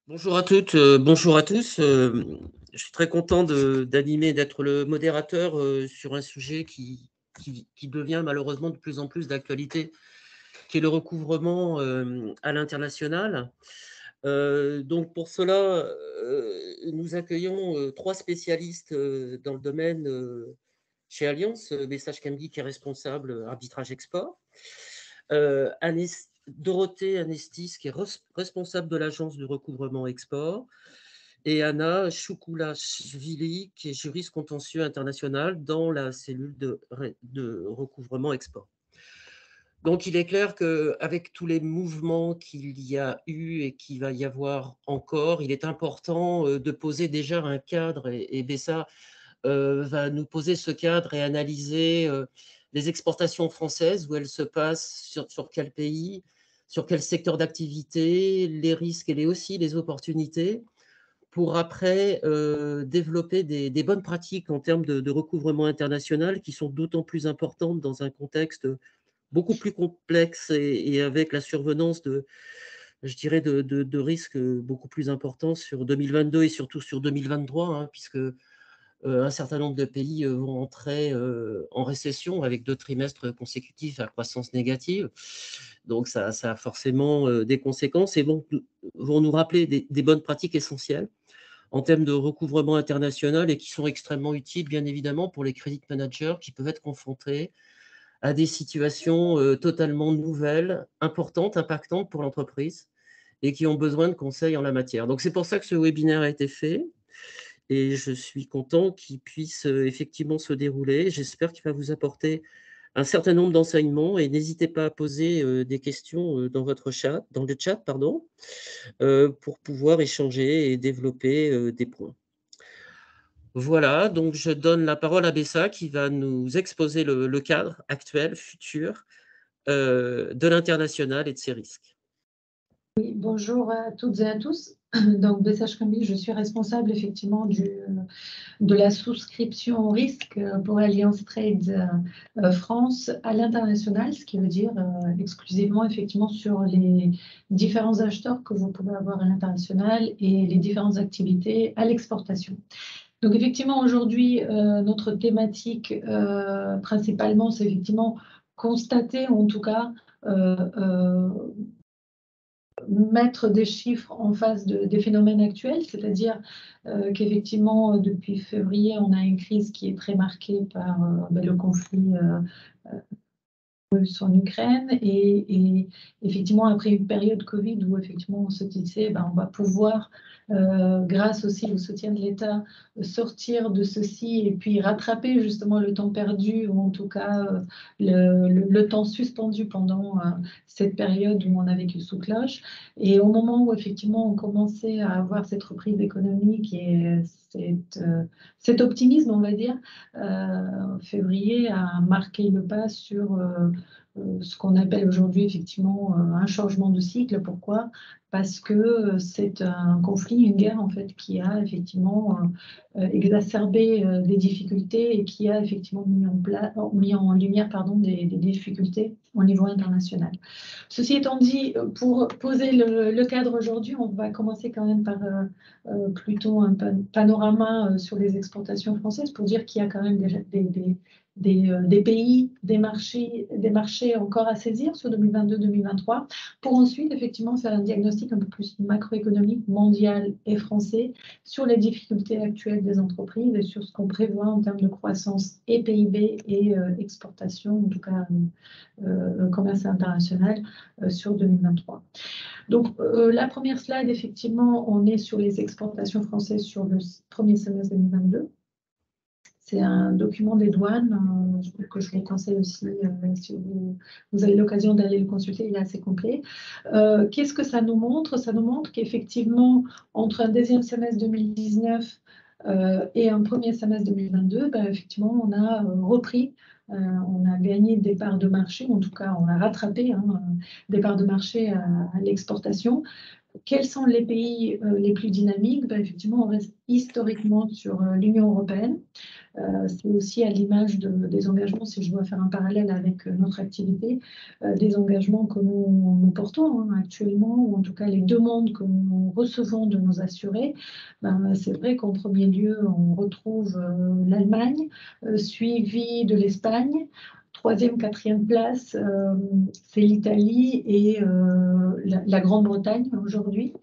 Bonjour à toutes, bonjour à tous. Je suis très content d'animer, d'être le modérateur sur un sujet qui devient malheureusement de plus en plus d'actualité, qui est le recouvrement à l'international. Donc pour cela, nous accueillons trois spécialistes dans le domaine chez Allianz, Message Cambi qui est responsable arbitrage export, Dorothée Anestis qui est responsable de l'agence du recouvrement export, et Anna Choukoulashvili, qui est juriste contentieux international dans la cellule de recouvrement export. Donc, il est clair qu'avec tous les mouvements qu'il y a eu et qu'il va y avoir encore, il est important de poser déjà un cadre, et Bessa va nous poser ce cadre et analyser les exportations françaises, où elles se passent, sur quel pays, sur quel secteur d'activité, les risques et aussi les opportunités, pour après développer des bonnes pratiques en termes de recouvrement international qui sont d'autant plus importantes dans un contexte beaucoup plus complexe et avec la survenance je dirais, de risques beaucoup plus importants sur 2022 et surtout sur 2023, hein, puisque un certain nombre de pays vont entrer en récession avec 2 trimestres consécutifs à croissance négative. Donc ça a forcément des conséquences et vont nous rappeler des bonnes pratiques essentielles en termes de recouvrement international et qui sont extrêmement utiles, bien évidemment, pour les credit managers qui peuvent être confrontés à des situations totalement nouvelles, importantes, impactantes pour l'entreprise et qui ont besoin de conseils en la matière. Donc c'est pour ça que ce webinaire a été fait et je suis content qu'il puisse effectivement se dérouler. J'espère qu'il va vous apporter un certain nombre d'enseignements et n'hésitez pas à poser des questions dans le chat, pardon, pour pouvoir échanger et développer des points. Voilà, donc je donne la parole à Bessa qui va nous exposer le cadre actuel, futur, de l'international et de ses risques. Oui, bonjour à toutes et à tous. Donc, Bessage Cambi, je suis responsable effectivement de la souscription au risque pour Allianz Trade France à l'international, ce qui veut dire exclusivement effectivement sur les différents acheteurs que vous pouvez avoir à l'international et les différentes activités à l'exportation. Donc effectivement, aujourd'hui, notre thématique principalement, c'est effectivement constater, en tout cas, mettre des chiffres en face des phénomènes actuels, c'est-à-dire qu'effectivement, depuis février, on a une crise qui est très marquée par le conflit russe en Ukraine et effectivement, après une période Covid où effectivement on se disait on va pouvoir, grâce aussi au soutien de l'État, sortir de ceci et puis rattraper justement le temps perdu ou en tout cas le temps suspendu pendant cette période où on a vécu sous cloche. Et au moment où effectivement on commençait à avoir cette reprise économique et cet optimisme, on va dire, février a marqué le pas sur ce qu'on appelle aujourd'hui effectivement un changement de cycle. Pourquoi? Parce que c'est un conflit, une guerre en fait, qui a effectivement exacerbé des difficultés et qui a effectivement mis en lumière des difficultés au niveau international. Ceci étant dit, pour poser le cadre aujourd'hui, on va commencer quand même par plutôt un panorama sur les exportations françaises pour dire qu'il y a quand même déjà des pays, des marchés encore à saisir sur 2022-2023, pour ensuite effectivement faire un diagnostic un peu plus macroéconomique, mondial et français sur les difficultés actuelles des entreprises et sur ce qu'on prévoit en termes de croissance et PIB et exportation, en tout cas commerce international sur 2023. Donc la première slide, effectivement, on est sur les exportations françaises sur le premier semestre 2022. C'est un document des douanes que je vous conseille aussi si vous avez l'occasion d'aller le consulter, il est assez complet. Qu'est-ce que ça nous montre? Ça nous montre qu'effectivement, entre un deuxième semestre 2019 et un premier semestre 2022, effectivement, on a repris, on a gagné des parts de marché, en tout cas, on a rattrapé des parts de marché à l'exportation. quels sont les pays les plus dynamiques? Ben, effectivement, on reste historiquement sur l'Union européenne. C'est aussi à l'image des engagements, si je dois faire un parallèle avec notre activité, des engagements que nous portons actuellement, ou en tout cas les demandes que nous recevons de nos assurés. Ben, c'est vrai qu'en premier lieu, on retrouve l'Allemagne, suivi de l'Espagne. Troisième, quatrième place, c'est l'Italie et la Grande-Bretagne aujourd'hui.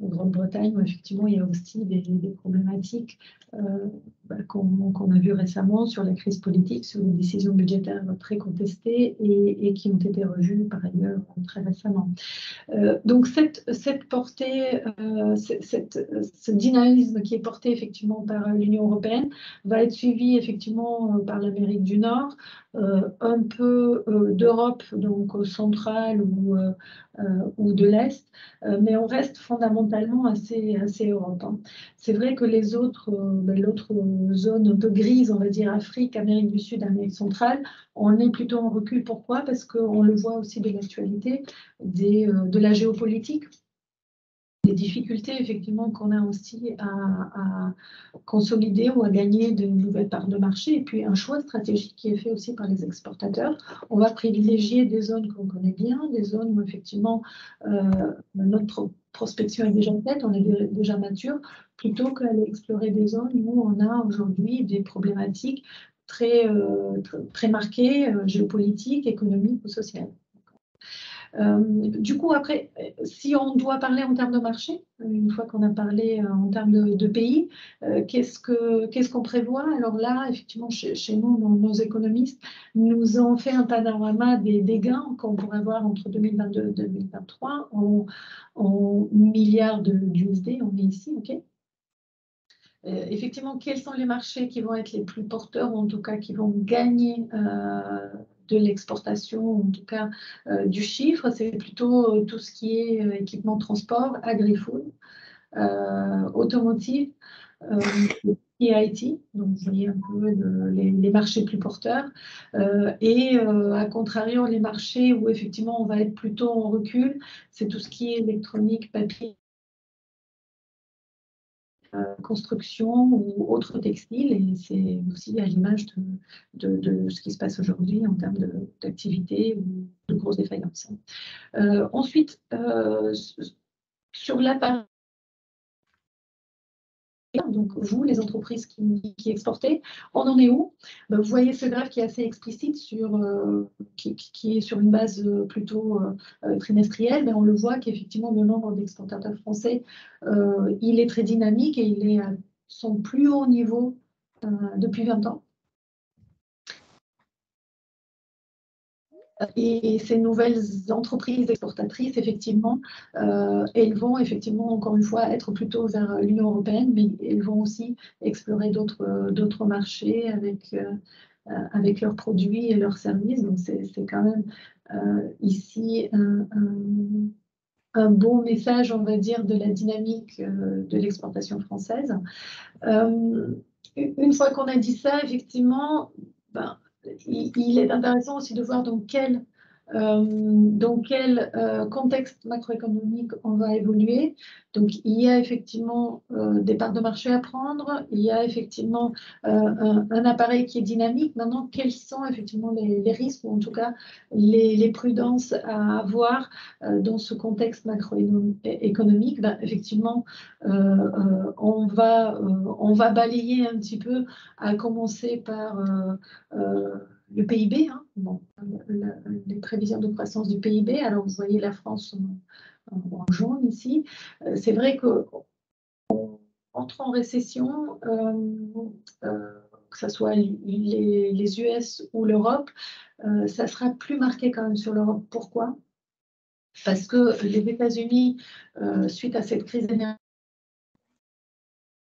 En Grande-Bretagne, où effectivement, il y a aussi des problématiques qu'on a vues récemment sur la crise politique, sur les décisions budgétaires très contestées et qui ont été revues par ailleurs très récemment. Donc cette portée, ce dynamisme qui est porté effectivement par l'Union européenne va être suivi effectivement par l'Amérique du Nord, un peu d'Europe, donc centrale ou de l'Est, mais on reste fondamentalement assez Europe. C'est vrai que l'autre zone un peu grise, on va dire Afrique, Amérique du Sud, Amérique centrale, on est plutôt en recul. Pourquoi? Parce qu'on le voit aussi de l'actualité, de la géopolitique, des difficultés effectivement qu'on a aussi à consolider ou à gagner de nouvelles parts de marché, et puis un choix stratégique qui est fait aussi par les exportateurs. On va privilégier des zones qu'on connaît bien, des zones où effectivement notre prospection est déjà faite, on est déjà mature, plutôt qu'aller explorer des zones où on a aujourd'hui des problématiques très marquées, géopolitiques, économiques ou sociales. Du coup, après, si on doit parler en termes de marché, une fois qu'on a parlé en termes de pays, qu'est-ce qu'on prévoit? Alors là, effectivement, chez nous, nos économistes nous ont fait un panorama des gains qu'on pourrait voir entre 2022 et 2023 en milliards d'USD, on est ici, ok? Effectivement, quels sont les marchés qui vont être les plus porteurs, ou en tout cas qui vont gagner de l'exportation, ou en tout cas du chiffre? C'est plutôt tout ce qui est équipement de transport, agri-food, automotive et IT. Donc, vous voyez un peu les marchés plus porteurs. Et à contrario, les marchés où effectivement on va être plutôt en recul, c'est tout ce qui est électronique, papier, construction ou autres textiles, et c'est aussi à l'image de ce qui se passe aujourd'hui en termes d'activité ou de grosses défaillances. Ensuite, sur la partie, donc vous, les entreprises qui exportez, on en est où? Vous voyez ce graphe qui est assez explicite, qui est sur une base plutôt trimestrielle. On le voit qu'effectivement le nombre d'exportateurs français, il est très dynamique et il est à son plus haut niveau depuis 20 ans. Et ces nouvelles entreprises exportatrices, effectivement, elles vont effectivement, encore une fois, être plutôt vers l'Union européenne, mais elles vont aussi explorer d'autres marchés avec leurs produits et leurs services. Donc, c'est quand même ici un bon message, on va dire, de la dynamique de l'exportation française. Une fois qu'on a dit ça, effectivement, il est intéressant aussi de voir dans quel contexte macroéconomique on va évoluer. Donc, il y a effectivement des parts de marché à prendre, il y a effectivement un appareil qui est dynamique. Maintenant, quels sont effectivement les risques, ou en tout cas les prudences à avoir dans ce contexte macroéconomique? Effectivement, on va balayer un petit peu, à commencer par le PIB, les prévisions de croissance du PIB. Alors, vous voyez la France en jaune ici. C'est vrai qu'en entrant en récession, que ce soit les US ou l'Europe, ça sera plus marqué quand même sur l'Europe. Pourquoi? Parce que les États-Unis, suite à cette crise énergétique,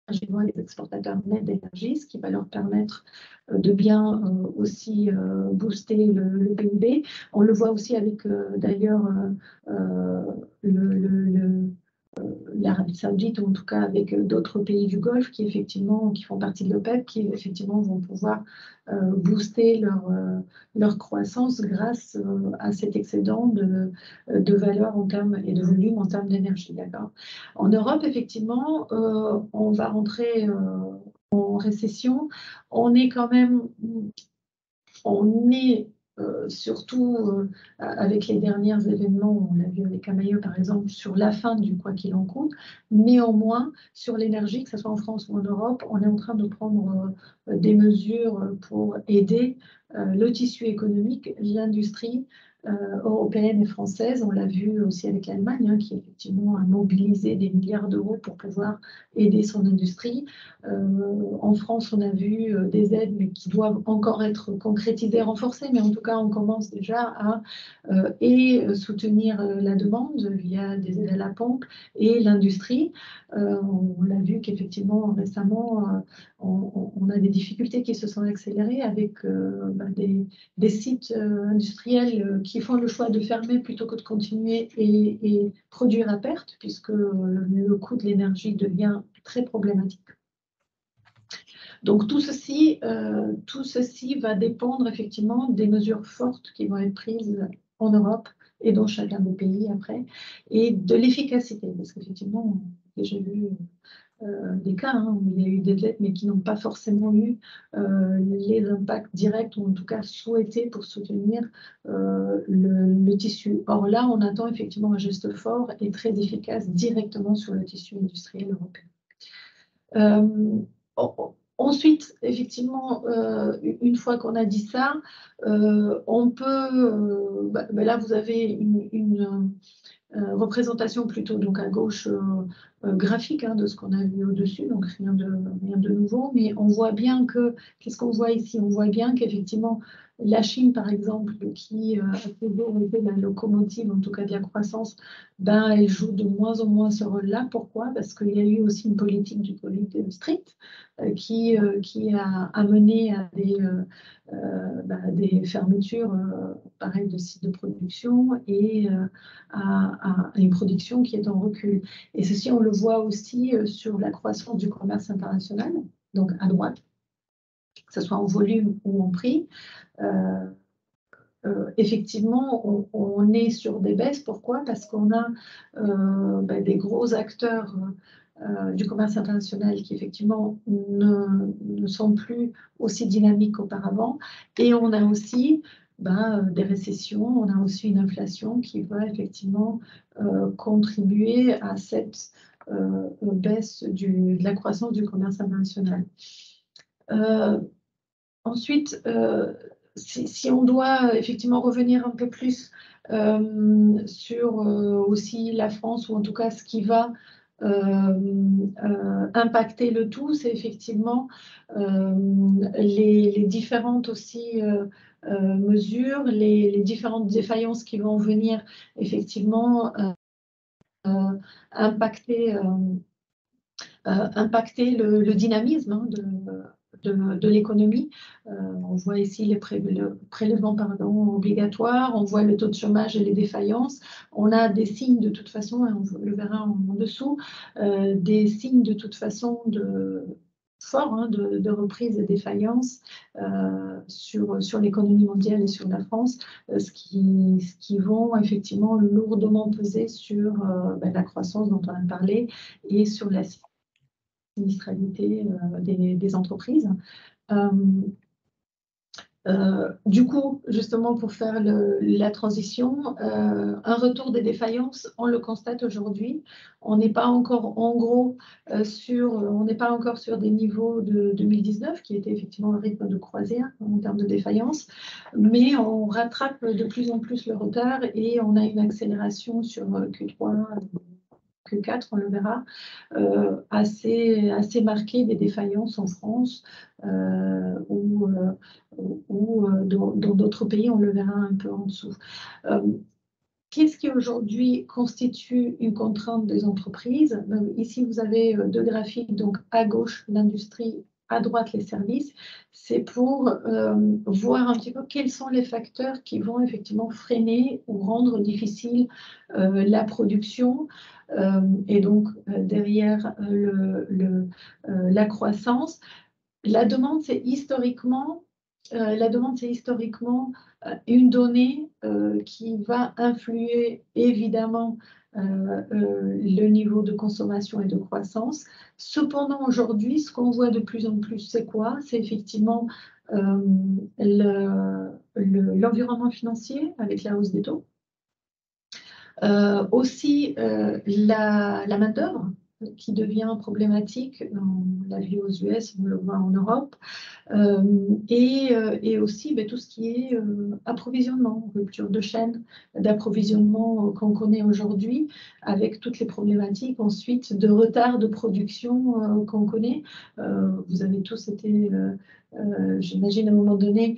les exportateurs nets d'énergie, ce qui va leur permettre de bien aussi booster le PIB. On le voit aussi avec d'ailleurs l'Arabie Saoudite, ou en tout cas avec d'autres pays du Golfe qui font partie de l'OPEP, qui effectivement vont pouvoir booster leur croissance grâce à cet excédent de valeur en termes et de volume en termes d'énergie. D'accord. En Europe, effectivement, on va rentrer en récession. On est quand même, on est surtout avec les derniers événements, on l'a vu avec Camaïeu par exemple, sur la fin du quoi qu'il en coûte. Néanmoins, sur l'énergie, que ce soit en France ou en Europe, on est en train de prendre des mesures pour aider le tissu économique, l'industrie européenne et française. On l'a vu aussi avec l'Allemagne, hein, qui effectivement a mobilisé des milliards d'euros pour pouvoir aider son industrie. En France, on a vu des aides, mais qui doivent encore être concrétisées, renforcées, mais en tout cas, on commence déjà à soutenir la demande via des aides à la pompe et l'industrie. On l'a vu qu'effectivement, récemment, on a des difficultés qui se sont accélérées avec des sites industriels qui font le choix de fermer plutôt que de continuer et produire à perte, puisque le coût de l'énergie devient très problématique. Donc tout ceci va dépendre effectivement des mesures fortes qui vont être prises en Europe et dans chacun des pays après, et de l'efficacité, parce qu'effectivement, j'ai vu des cas où il y a eu des aides, mais qui n'ont pas forcément eu les impacts directs, ou en tout cas souhaités pour soutenir le tissu. Or là, on attend effectivement un geste fort et très efficace directement sur le tissu industriel européen. Ensuite, effectivement, une fois qu'on a dit ça, on peut... là, vous avez une représentation plutôt donc à gauche graphique de ce qu'on a vu au-dessus, donc rien de nouveau, mais on voit bien que, qu'est-ce qu'on voit ici? On voit bien qu'effectivement, la Chine, par exemple, qui a toujours été la locomotive, en tout cas de la croissance, elle joue de moins en moins ce rôle-là. Pourquoi? Parce qu'il y a eu aussi une politique du Covid stricte qui a amené à des fermetures pareil, de sites de production et à une production qui est en recul. Et ceci, on le voit aussi sur la croissance du commerce international, donc à droite, que ce soit en volume ou en prix. Effectivement, on est sur des baisses. Pourquoi? Parce qu'on a des gros acteurs du commerce international qui effectivement ne sont plus aussi dynamiques qu'auparavant. Et on a aussi des récessions, on a aussi une inflation qui va effectivement contribuer à cette baisse de la croissance du commerce international. Ensuite, si on doit effectivement revenir un peu plus sur aussi la France, ou en tout cas ce qui va impacter le tout, c'est effectivement les différentes aussi mesures, les différentes défaillances qui vont venir effectivement impacter le dynamisme de l'économie. On voit ici le prélèvement obligatoire, on voit le taux de chômage et les défaillances. On a des signes de toute façon, et on le verra en dessous, des signes de toute façon forts de reprise et défaillance sur l'économie mondiale et sur la France, ce qui vont effectivement lourdement peser sur la croissance dont on a parlé et sur la sinistralité des entreprises. Du coup, justement, pour faire la transition, un retour des défaillances, on le constate aujourd'hui. On n'est pas encore, en gros, on n'est pas encore sur des niveaux de 2019, qui était effectivement un rythme de croisière en termes de défaillance, mais on rattrape de plus en plus le retard et on a une accélération sur Q3, Q4, on le verra, assez marquée des défaillances en France ou dans d'autres pays, on le verra un peu en dessous. Qu'est-ce qui aujourd'hui constitue une contrainte des entreprises? Ici, vous avez deux graphiques, donc à gauche l'industrie, à droite les services, c'est pour voir un petit peu quels sont les facteurs qui vont effectivement freiner ou rendre difficile la production et donc derrière la croissance. La demande, c'est historiquement une donnée qui va influer évidemment le niveau de consommation et de croissance. Cependant, aujourd'hui, ce qu'on voit de plus en plus, c'est quoi? C'est effectivement l'environnement financier avec la hausse des taux. Aussi, la main-d'œuvre qui devient problématique. On l'a vu aux US, on le voit en Europe. Et aussi tout ce qui est approvisionnement, rupture de chaîne d'approvisionnement qu'on connaît aujourd'hui, avec toutes les problématiques ensuite de retard de production qu'on connaît. Vous avez tous été, j'imagine, à un moment donné,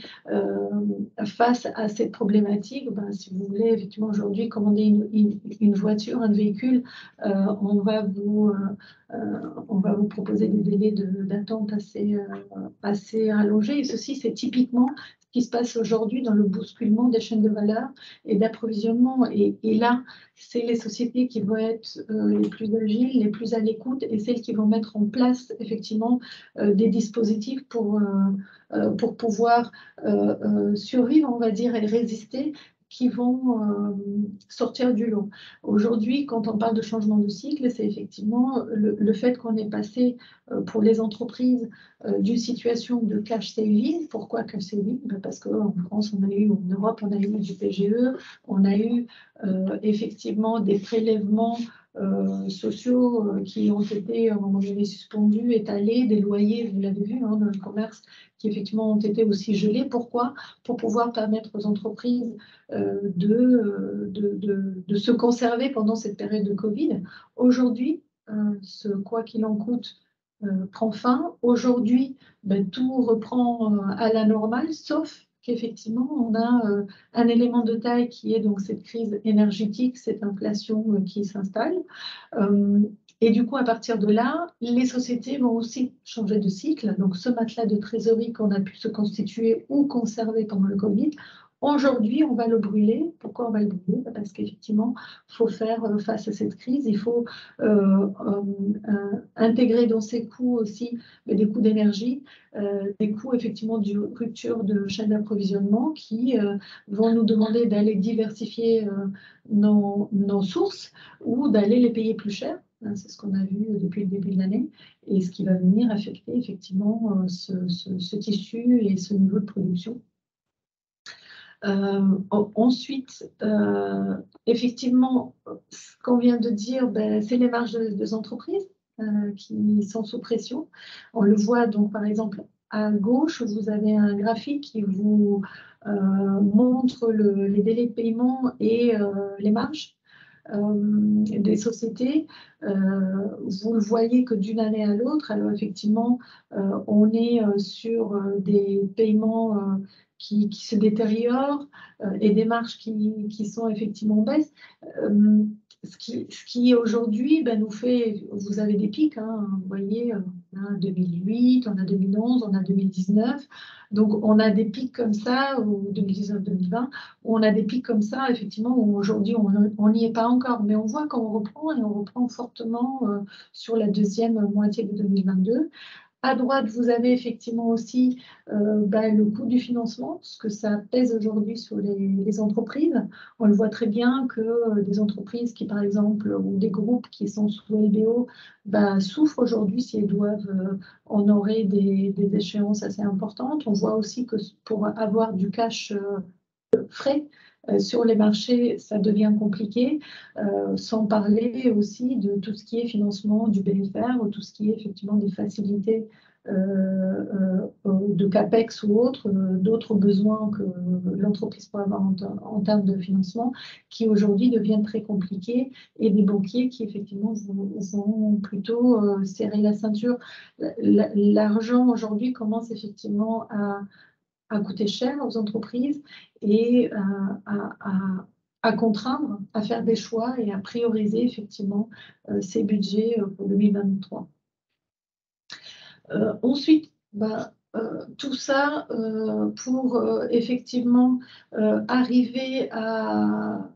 face à cette problématique. Si vous voulez effectivement aujourd'hui commander une voiture, un véhicule, on va vous proposer des délais d'attente assez allongés. Et ceci, c'est typiquement ce qui se passe aujourd'hui dans le bousculement des chaînes de valeur et d'approvisionnement. Et là, c'est les sociétés qui vont être les plus agiles, les plus à l'écoute et celles qui vont mettre en place effectivement des dispositifs pour pouvoir survivre, on va dire, et résister, qui vont sortir du lot. Aujourd'hui, quand on parle de changement de cycle, c'est effectivement le fait qu'on est passé pour les entreprises d'une situation de cash saving. Pourquoi cash saving? Parce qu'en France, on a eu, en Europe, on a eu du PGE, on a eu effectivement des prélèvements sociaux qui ont été à un moment donné suspendus, étalés, des loyers, vous l'avez vu, dans le commerce, qui effectivement ont été aussi gelés. Pourquoi? Pour pouvoir permettre aux entreprises de se conserver pendant cette période de Covid. Aujourd'hui, ce quoi qu'il en coûte prend fin. Aujourd'hui, tout reprend à la normale, sauf qu'effectivement, on a un élément de taille qui est donc cette crise énergétique, cette inflation qui s'installe. Et du coup, à partir de là, les sociétés vont aussi changer de cycle. Donc, ce matelas de trésorerie qu'on a pu se constituer ou conserver pendant le Covid, aujourd'hui, on va le brûler. Pourquoi on va le brûler? Parce qu'effectivement, il faut faire face à cette crise. Il faut intégrer dans ces coûts aussi des coûts d'énergie, des coûts effectivement de rupture de chaîne d'approvisionnement qui vont nous demander d'aller diversifier nos sources ou d'aller les payer plus cher. C'est ce qu'on a vu depuis le début de l'année et ce qui va venir affecter effectivement ce tissu et ce niveau de production. Ensuite, effectivement, ce qu'on vient de dire, c'est les marges des entreprises qui sont sous pression. On le voit donc par exemple à gauche, vous avez un graphique qui vous montre les délais de paiement et les marges des sociétés. Vous le voyez que d'une année à l'autre, alors effectivement, on est sur des paiements qui se détériorent et des marges qui sont effectivement en baisse. Ce qui aujourd'hui nous fait, vous avez des pics, vous voyez, on a 2008, on a 2011, on a 2019, donc on a des pics comme ça, ou 2019-2020, on a des pics comme ça, effectivement, où aujourd'hui on n'y est pas encore, mais on voit qu'on reprend et on reprend fortement sur la deuxième moitié de 2022. À droite, vous avez effectivement aussi le coût du financement, ce que ça pèse aujourd'hui sur les entreprises. On le voit très bien que des entreprises qui, par exemple, ou des groupes qui sont sous LBO, souffrent aujourd'hui si elles doivent honorer des échéances assez importantes. On voit aussi que pour avoir du cash frais sur les marchés, ça devient compliqué, sans parler aussi de tout ce qui est financement du BFR ou tout ce qui est effectivement des facilités de CAPEX ou d'autres besoins que l'entreprise peut avoir en termes de financement, qui aujourd'hui deviennent très compliqués, et des banquiers qui effectivement vont plutôt serrer la ceinture. L'argent aujourd'hui commence effectivement à coûter cher aux entreprises et à contraindre à faire des choix et à prioriser effectivement ces budgets pour 2023. Ensuite, Tout ça pour effectivement arriver à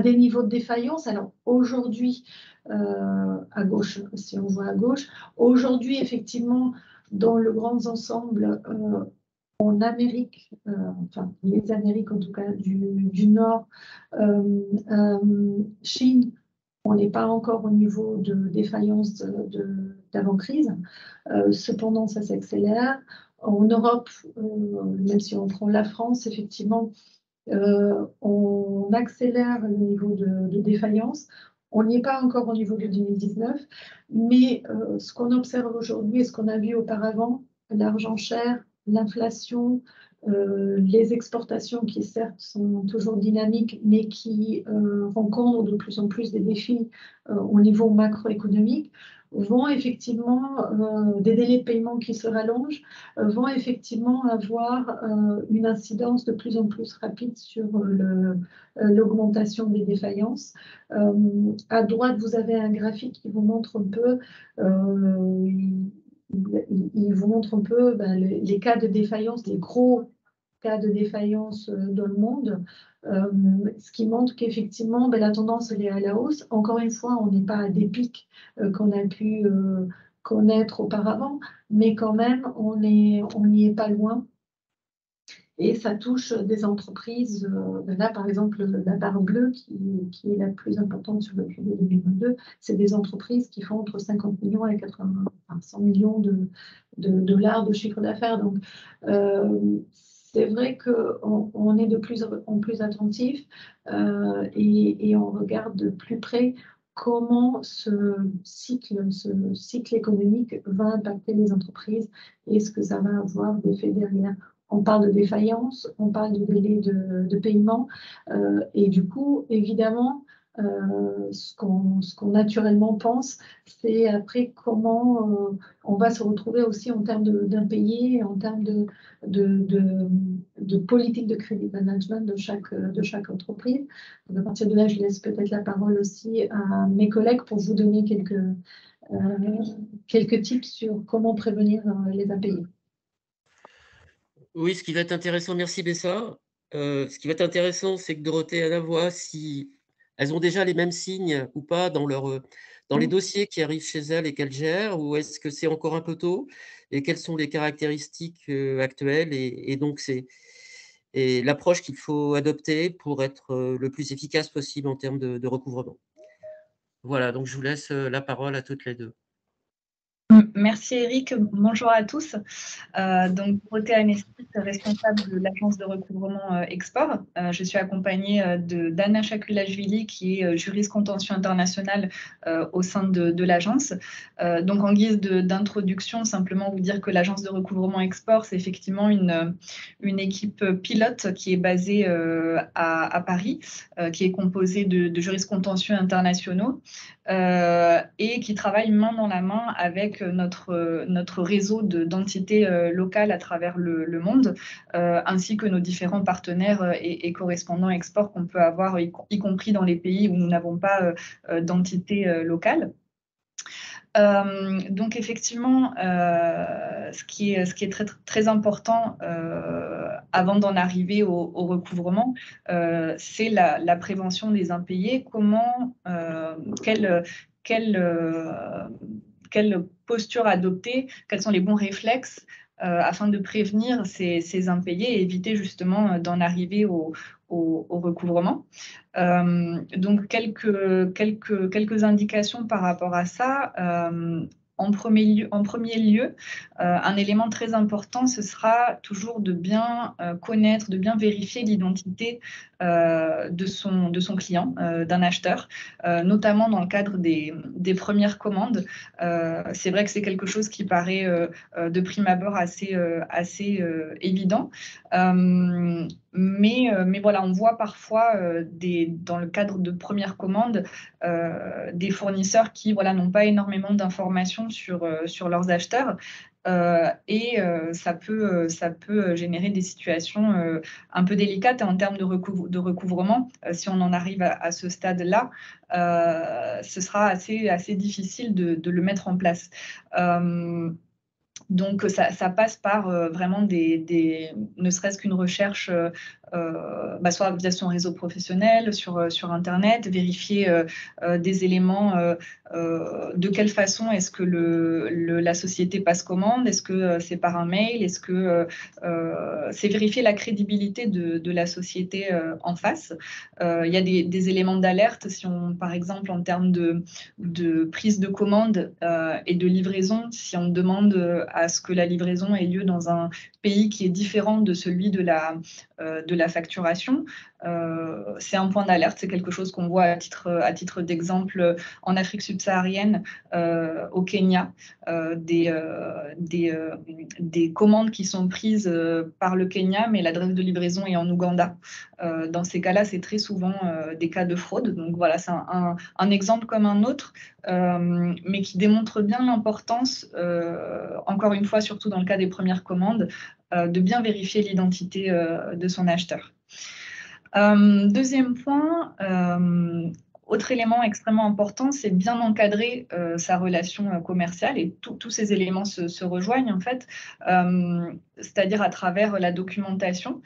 des niveaux de défaillance. Alors aujourd'hui, à gauche, si on voit à gauche, aujourd'hui effectivement, dans le grand ensemble, en Amérique, enfin les Amériques en tout cas du Nord, Chine, on n'est pas encore au niveau de défaillance d'avant-crise. Cependant, ça s'accélère. En Europe, même si on prend la France, effectivement, on accélère le niveau de défaillance. On n'y est pas encore au niveau de 2019, mais ce qu'on observe aujourd'hui et ce qu'on a vu auparavant, l'argent cher, l'inflation, les exportations qui certes sont toujours dynamiques, mais qui rencontrent de plus en plus des défis au niveau macroéconomique, vont effectivement, des délais de paiement qui se rallongent, vont effectivement avoir une incidence de plus en plus rapide sur l'augmentation des défaillances. À droite, vous avez un graphique qui vous montre un peu, il vous montre un peu les cas de défaillance, les gros cas de défaillance dans le monde, ce qui montre qu'effectivement, la tendance elle est à la hausse. Encore une fois, on n'est pas à des pics qu'on a pu connaître auparavant, mais quand même, on n'y est pas loin. Et ça touche des entreprises. Là, par exemple, la barre bleue, qui est la plus importante sur le PIB 2022, c'est des entreprises qui font entre 50 millions et 100 millions de dollars de chiffre d'affaires. Donc, c'est vrai qu'on est de plus en plus attentif et on regarde de plus près comment ce cycle économique va impacter les entreprises et ce que ça va avoir d'effet derrière. On parle de défaillance, on parle de délai de paiement et du coup, évidemment, ce qu'on naturellement pense, c'est après comment on va se retrouver aussi en termes d'impayés, en termes de politique de crédit management de chaque entreprise. Donc à partir de là, je laisse peut-être la parole aussi à mes collègues pour vous donner quelques tips sur comment prévenir les impayés. Oui, ce qui va être intéressant, merci Bessa. Ce qui va être intéressant, c'est que Dorothée et Anna voient si elles ont déjà les mêmes signes ou pas dans les dossiers qui arrivent chez elles et qu'elles gèrent, ou est-ce que c'est encore un peu tôt, et quelles sont les caractéristiques actuelles, et donc c'est l'approche qu'il faut adopter pour être le plus efficace possible en termes de recouvrement. Voilà, donc je vous laisse la parole à toutes les deux. Merci Eric, bonjour à tous. Donc Dorothée Anestys, responsable de l'agence de recouvrement Export. Je suis accompagnée d'Anna Chakulashvili, qui est juriste contentieux international au sein de l'agence. Donc en guise d'introduction, simplement vous dire que l'agence de recouvrement Export, c'est effectivement une équipe pilote qui est basée à Paris, qui est composée de juristes contentieux internationaux et qui travaille main dans la main avec notre réseau d'entités locales à travers le monde, ainsi que nos différents partenaires et correspondants export qu'on peut avoir, y compris dans les pays où nous n'avons pas d'entité locale. Donc effectivement, ce qui est très, très important avant d'en arriver au recouvrement, c'est la prévention des impayés. Quelle posture adopter, quels sont les bons réflexes afin de prévenir ces impayés et éviter justement d'en arriver au recouvrement. Donc quelques indications par rapport à ça. En premier lieu, un élément très important, ce sera toujours de bien connaître, de bien vérifier l'identité de son client, d'un acheteur, notamment dans le cadre des premières commandes. C'est vrai que c'est quelque chose qui paraît de prime abord assez évident. Mais voilà, on voit parfois dans le cadre de premières commandes des fournisseurs qui n'ont pas énormément d'informations sur leurs acheteurs. Et ça peut générer des situations un peu délicates en termes de recouvrement. Si on en arrive à ce stade-là, ce sera assez difficile de le mettre en place. Donc, ça passe par vraiment ne serait-ce qu'une recherche, soit via son réseau professionnel, sur Internet, vérifier des éléments, de quelle façon est-ce que la société passe commande, est-ce que c'est par un mail, est-ce que c'est vérifier la crédibilité de la société en face. Il y a des éléments d'alerte, par exemple, en termes de prise de commande et de livraison, si on demande à ce que la livraison ait lieu dans un pays qui est différent de celui de la facturation, c'est un point d'alerte, c'est quelque chose qu'on voit à titre d'exemple en Afrique subsaharienne, au Kenya, des commandes qui sont prises par le Kenya, mais l'adresse de livraison est en Ouganda. Dans ces cas-là, c'est très souvent des cas de fraude. Donc voilà, c'est un exemple comme un autre, mais qui démontre bien l'importance, encore une fois, surtout dans le cas des premières commandes, de bien vérifier l'identité de son acheteur. Deuxième point, autre élément extrêmement important, c'est bien encadrer sa relation commerciale, et tous ces éléments se rejoignent en fait, c'est-à-dire à travers la documentation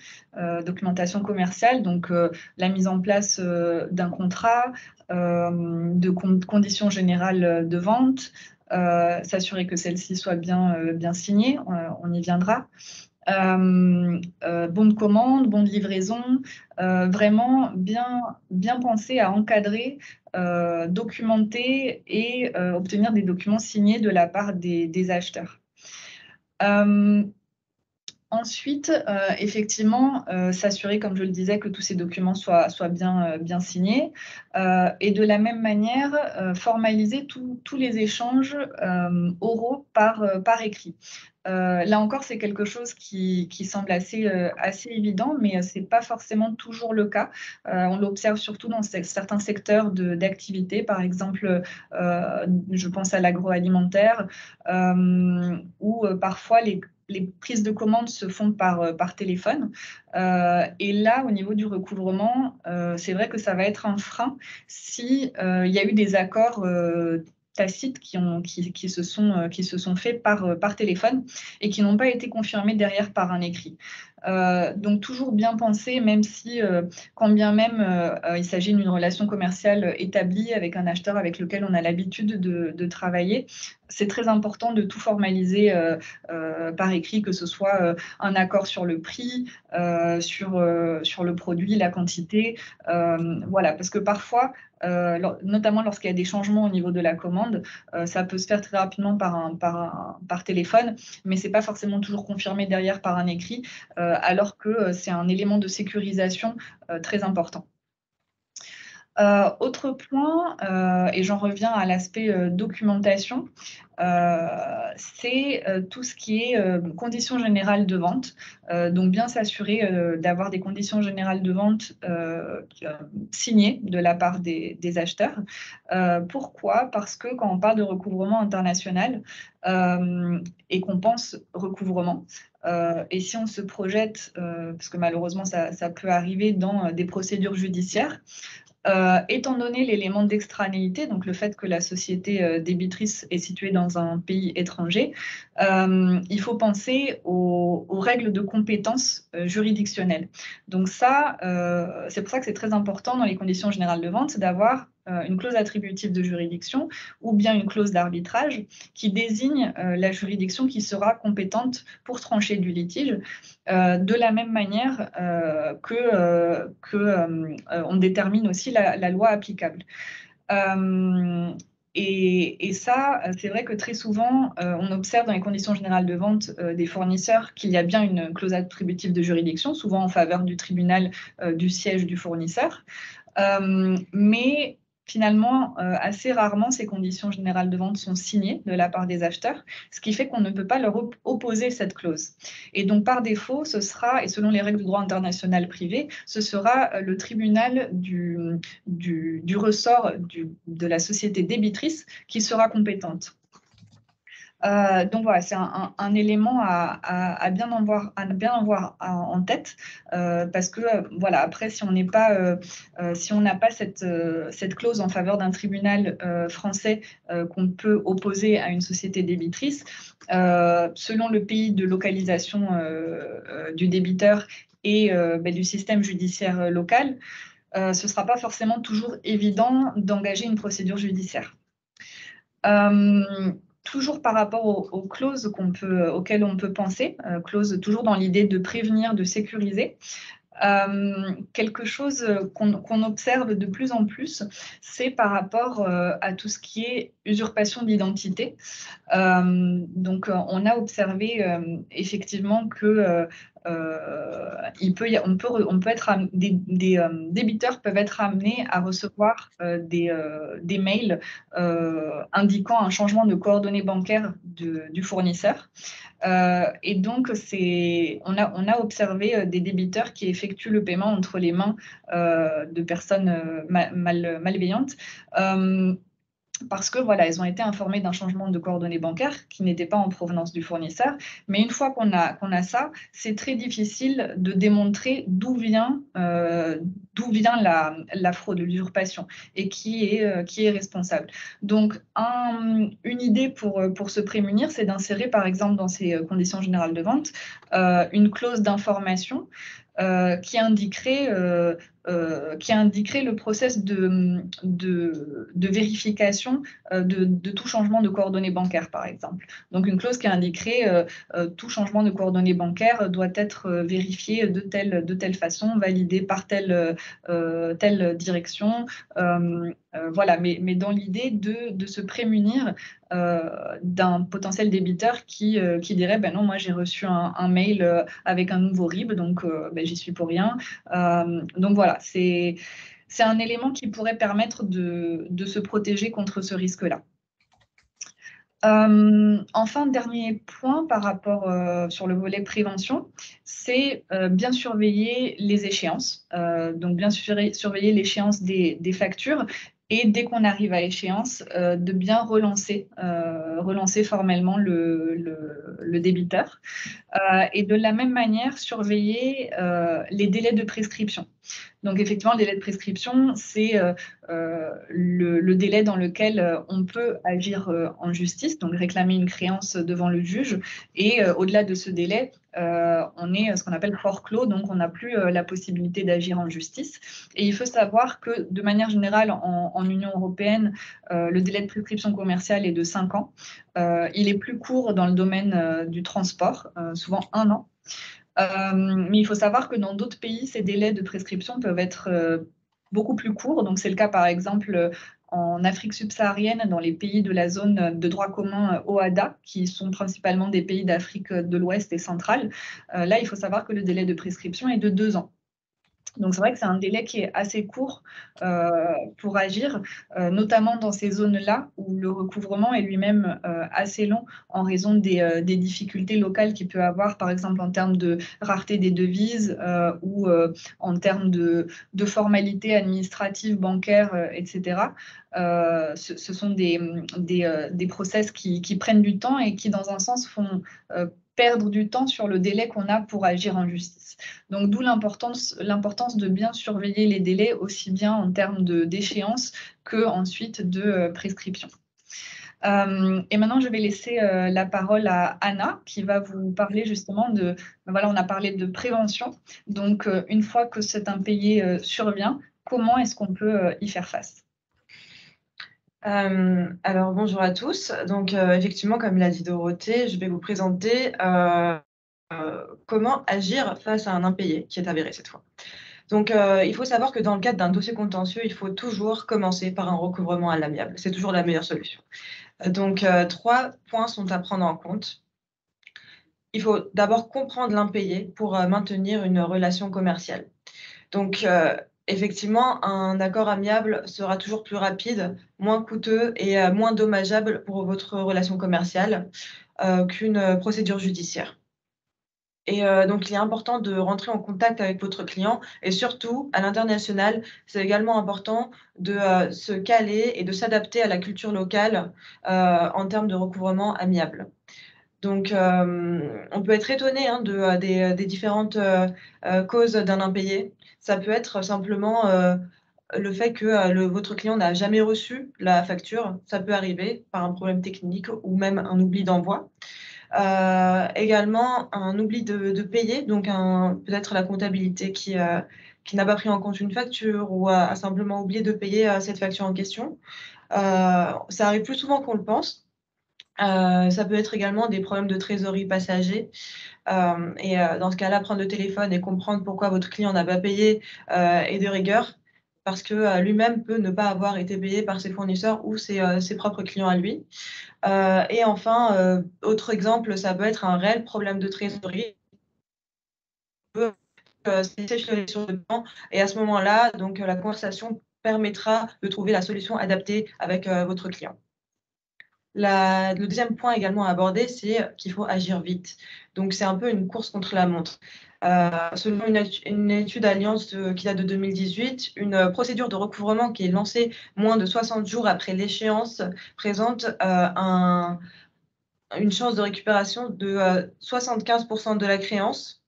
commerciale, donc la mise en place d'un contrat, de conditions générales de vente, s'assurer que celle-ci soit bien signée, on y viendra. Bon de commande, bon de livraison, vraiment bien penser à encadrer, documenter et obtenir des documents signés de la part des acheteurs. Ensuite, effectivement, s'assurer, comme je le disais, que tous ces documents soient bien signés, et de la même manière, formaliser tous les échanges oraux par écrit. Là encore, c'est quelque chose qui semble assez évident, mais ce n'est pas forcément toujours le cas. On l'observe surtout dans certains secteurs d'activité, par exemple, je pense à l'agroalimentaire, où parfois les prises de commandes se font par téléphone. Et là, au niveau du recouvrement, c'est vrai que ça va être un frein si il y a eu des accords tacites qui se sont faits par téléphone et qui n'ont pas été confirmés derrière par un écrit. Donc toujours bien penser, même si, quand bien même il s'agit d'une relation commerciale établie avec un acheteur avec lequel on a l'habitude de travailler, c'est très important de tout formaliser par écrit, que ce soit un accord sur le prix, sur le produit, la quantité, voilà, parce que parfois, notamment lorsqu'il y a des changements au niveau de la commande, ça peut se faire très rapidement par téléphone, mais ce n'est pas forcément toujours confirmé derrière par un écrit, alors que c'est un élément de sécurisation très important. Autre point, et j'en reviens à l'aspect documentation, c'est tout ce qui est conditions générales de vente. Donc bien s'assurer d'avoir des conditions générales de vente signées de la part des acheteurs. Pourquoi? Parce que quand on parle de recouvrement international et qu'on pense recouvrement, et si on se projette, parce que malheureusement ça peut arriver dans des procédures judiciaires, étant donné l'élément d'extranéité, donc le fait que la société débitrice est située dans un pays étranger, il faut penser aux règles de compétence juridictionnelles. Donc ça, c'est pour ça que c'est très important dans les conditions générales de vente d'avoir une clause attributive de juridiction ou bien une clause d'arbitrage qui désigne la juridiction qui sera compétente pour trancher du litige, de la même manière on détermine aussi la loi applicable. Et ça, c'est vrai que très souvent, on observe dans les conditions générales de vente des fournisseurs qu'il y a bien une clause attributive de juridiction, souvent en faveur du tribunal du siège du fournisseur. Mais finalement, assez rarement, ces conditions générales de vente sont signées de la part des acheteurs, ce qui fait qu'on ne peut pas leur opposer cette clause. Et donc, par défaut, ce sera, et selon les règles du droit international privé, ce sera le tribunal du ressort de la société débitrice qui sera compétente. Donc voilà, c'est un élément à bien avoir en tête, parce que voilà, après, si on n'a pas cette clause en faveur d'un tribunal français qu'on peut opposer à une société débitrice, selon le pays de localisation du débiteur et du système judiciaire local, ce ne sera pas forcément toujours évident d'engager une procédure judiciaire. Toujours par rapport aux clauses auxquelles on peut penser, clauses toujours dans l'idée de prévenir, de sécuriser. Quelque chose qu'on observe de plus en plus, c'est par rapport à tout ce qui est usurpation d'identité. Donc, on a observé effectivement que des débiteurs peuvent être amenés à recevoir des mails indiquant un changement de coordonnées bancaires du fournisseur. Et donc, on a observé des débiteurs qui effectuent le paiement entre les mains de personnes malveillantes. Parce que voilà, elles ont été informées d'un changement de coordonnées bancaires qui n'était pas en provenance du fournisseur. Mais une fois qu'on a ça, c'est très difficile de démontrer d'où vient la fraude, l'usurpation et qui est responsable. Donc, une idée pour se prémunir, c'est d'insérer, par exemple, dans ces conditions générales de vente, une clause d'information qui indiquerait le process de vérification de tout changement de coordonnées bancaires, par exemple. Donc, une clause qui indiquerait tout changement de coordonnées bancaires doit être vérifié de telle façon, validé par telle direction. Voilà, mais dans l'idée de se prémunir d'un potentiel débiteur qui dirait ben non, moi j'ai reçu un mail avec un nouveau RIB, donc j'y suis pour rien. Donc voilà, c'est un élément qui pourrait permettre de se protéger contre ce risque-là. Enfin, dernier point par rapport sur le volet prévention, c'est bien surveiller les échéances. Donc bien surveiller l'échéance des factures et dès qu'on arrive à échéance, de bien relancer formellement le débiteur. Et de la même manière, surveiller les délais de prescription. Donc effectivement, le délai de prescription, c'est le délai dans lequel on peut agir en justice, donc réclamer une créance devant le juge. Et au-delà de ce délai, on est ce qu'on appelle hors clos, donc on n'a plus la possibilité d'agir en justice. Et il faut savoir que de manière générale, en Union européenne, le délai de prescription commerciale est de 5 ans. Il est plus court dans le domaine du transport, souvent 1 an. Mais il faut savoir que dans d'autres pays, ces délais de prescription peuvent être beaucoup plus courts. Donc, c'est le cas, par exemple, en Afrique subsaharienne, dans les pays de la zone de droit commun OHADA, qui sont principalement des pays d'Afrique de l'Ouest et centrale. Là, il faut savoir que le délai de prescription est de 2 ans. Donc, c'est vrai que c'est un délai qui est assez court pour agir, notamment dans ces zones-là où le recouvrement est lui-même assez long en raison des difficultés locales qu'il peut avoir, par exemple en termes de rareté des devises ou en termes de formalités administratives, bancaires, etc. Ce sont des process qui prennent du temps et qui, dans un sens, font perdre du temps sur le délai qu'on a pour agir en justice. Donc, d'où l'importance de bien surveiller les délais, aussi bien en termes d'échéance que ensuite de prescription. Et maintenant, je vais laisser la parole à Anna, qui va vous parler justement voilà, on a parlé de prévention. Donc, une fois que cet impayé survient, comment est-ce qu'on peut y faire face ? Alors bonjour à tous. Donc effectivement, comme l'a dit Dorothée, je vais vous présenter comment agir face à un impayé qui est avéré cette fois. Donc il faut savoir que dans le cadre d'un dossier contentieux, il faut toujours commencer par un recouvrement à l'amiable. C'est toujours la meilleure solution. Donc 3 points sont à prendre en compte. Il faut d'abord comprendre l'impayé pour maintenir une relation commerciale. Donc effectivement, un accord amiable sera toujours plus rapide, moins coûteux et moins dommageable pour votre relation commerciale qu'une procédure judiciaire. Et donc, il est important de rentrer en contact avec votre client et surtout, à l'international, c'est également important de se caler et de s'adapter à la culture locale en termes de recouvrement amiable. Donc, on peut être étonné hein, des différentes causes d'un impayé. Ça peut être simplement le fait que votre client n'a jamais reçu la facture. Ça peut arriver par un problème technique ou même un oubli d'envoi. Également, un oubli de payer, donc peut-être la comptabilité qui n'a pas pris en compte une facture ou a simplement oublié de payer cette facture en question. Ça arrive plus souvent qu'on le pense. Ça peut être également des problèmes de trésorerie passagers. Et dans ce cas-là, prendre le téléphone et comprendre pourquoi votre client n'a pas payé est de rigueur, parce que lui-même peut ne pas avoir été payé par ses fournisseurs ou ses propres clients à lui. Et enfin, autre exemple, ça peut être un réel problème de trésorerie. Peut s'échelonner sur le temps et à ce moment-là, donc la conversation permettra de trouver la solution adaptée avec votre client. Le deuxième point également à aborder, c'est qu'il faut agir vite. Donc, c'est un peu une course contre la montre. Selon une étude Allianz qui date de 2018, une procédure de recouvrement qui est lancée moins de 60 jours après l'échéance présente une chance de récupération de 75% de la créance.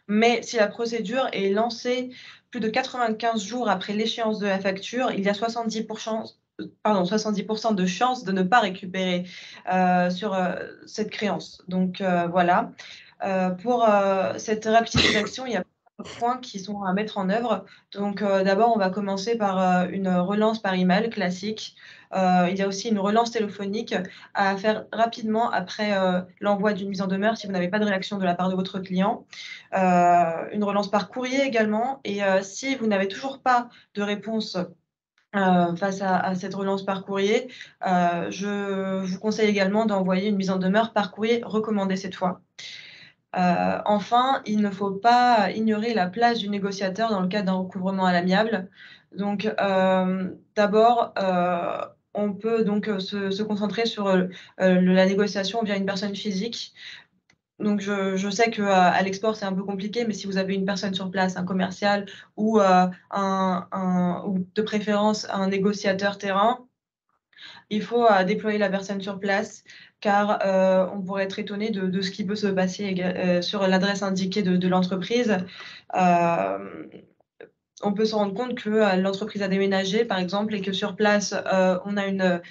Mais si la procédure est lancée plus de 95 jours après l'échéance de la facture, il y a 70% de chances de ne pas récupérer sur cette créance. Donc voilà. Pour cette rapidisation, il y a plusieurs points qui sont à mettre en œuvre. Donc d'abord, on va commencer par une relance par email classique. Il y a aussi une relance téléphonique à faire rapidement après l'envoi d'une mise en demeure si vous n'avez pas de réaction de la part de votre client. Une relance par courrier également. Et si vous n'avez toujours pas de réponse face à cette relance par courrier, je vous conseille également d'envoyer une mise en demeure par courrier recommandée cette fois. Enfin, il ne faut pas ignorer la place du négociateur dans le cadre d'un recouvrement à l'amiable. Donc, d'abord, on peut donc se concentrer sur la négociation via une personne physique. Donc, je sais qu'à l'export, c'est un peu compliqué, mais si vous avez une personne sur place, un commercial ou, ou de préférence un négociateur terrain, il faut déployer la personne sur place car on pourrait être étonné de ce qui peut se passer sur l'adresse indiquée de l'entreprise. On peut se rendre compte que l'entreprise a déménagé, par exemple, et que sur place, on a une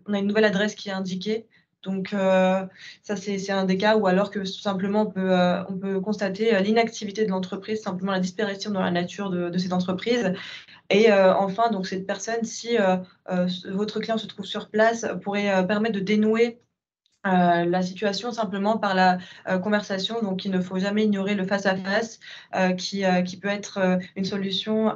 nouvelle adresse qui est indiquée. Donc, ça, c'est un des cas, ou alors que tout simplement, on peut constater l'inactivité de l'entreprise, simplement la disparition dans la nature de cette entreprise. Et enfin, donc cette personne, si votre client se trouve sur place, pourrait permettre de dénouer la situation simplement par la conversation. Donc, il ne faut jamais ignorer le face-à-face qui peut être une solution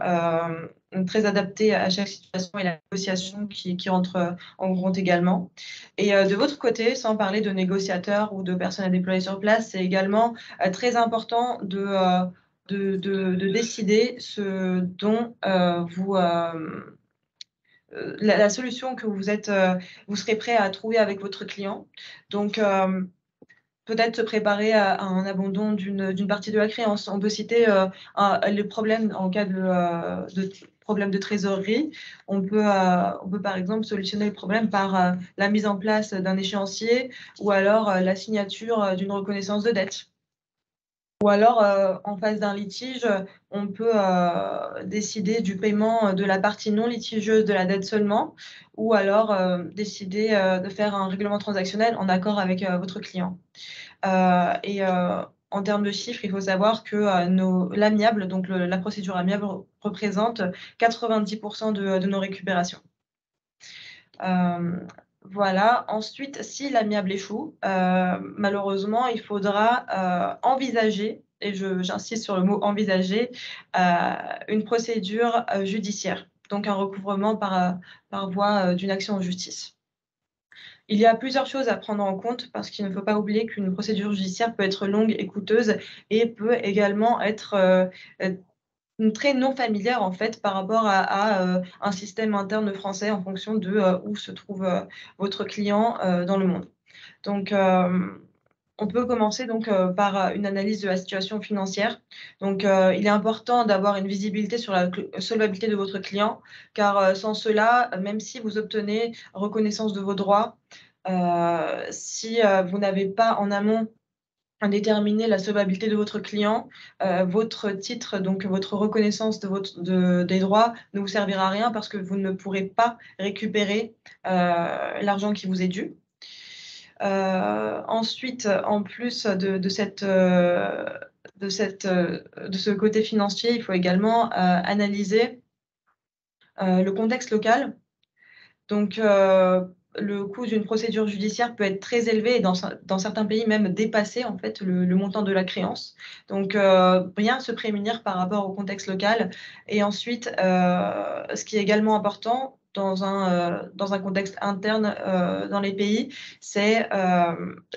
très adaptée à chaque situation et la négociation qui entre en compte également. Et de votre côté, sans parler de négociateurs ou de personnes à déployer sur place, c'est également très important de décider ce dont la solution que vous serez prêt à trouver avec votre client. Donc, peut-être se préparer à un abandon d'une partie de la créance. On peut citer les problèmes en cas de problème de trésorerie. On peut par exemple solutionner le problème par la mise en place d'un échéancier ou alors la signature d'une reconnaissance de dette. Ou alors, en face d'un litige, on peut décider du paiement de la partie non litigieuse de la dette seulement, ou alors décider de faire un règlement transactionnel en accord avec votre client. Et en termes de chiffres, il faut savoir que l'amiable, donc la procédure amiable, représente 90% de nos récupérations. Voilà. Ensuite, si l'amiable échoue, malheureusement, il faudra envisager, et j'insiste sur le mot envisager, une procédure judiciaire, donc un recouvrement par voie d'une action en justice. Il y a plusieurs choses à prendre en compte parce qu'il ne faut pas oublier qu'une procédure judiciaire peut être longue et coûteuse et peut également être très non familière en fait par rapport à un système interne français en fonction de où se trouve votre client dans le monde. Donc, On peut commencer donc par une analyse de la situation financière. Donc, il est important d'avoir une visibilité sur la solvabilité de votre client, car sans cela, même si vous obtenez reconnaissance de vos droits, si vous n'avez pas en amont déterminé la solvabilité de votre client, votre titre, donc votre reconnaissance des droits ne vous servira à rien parce que vous ne pourrez pas récupérer l'argent qui vous est dû. Ensuite, en plus de ce côté financier, il faut également analyser le contexte local. Donc, le coût d'une procédure judiciaire peut être très élevé et dans certains pays même dépasser en fait le montant de la créance. Donc, bien se prémunir par rapport au contexte local. Et ensuite, ce qui est également important dans un contexte interne dans les pays, c'est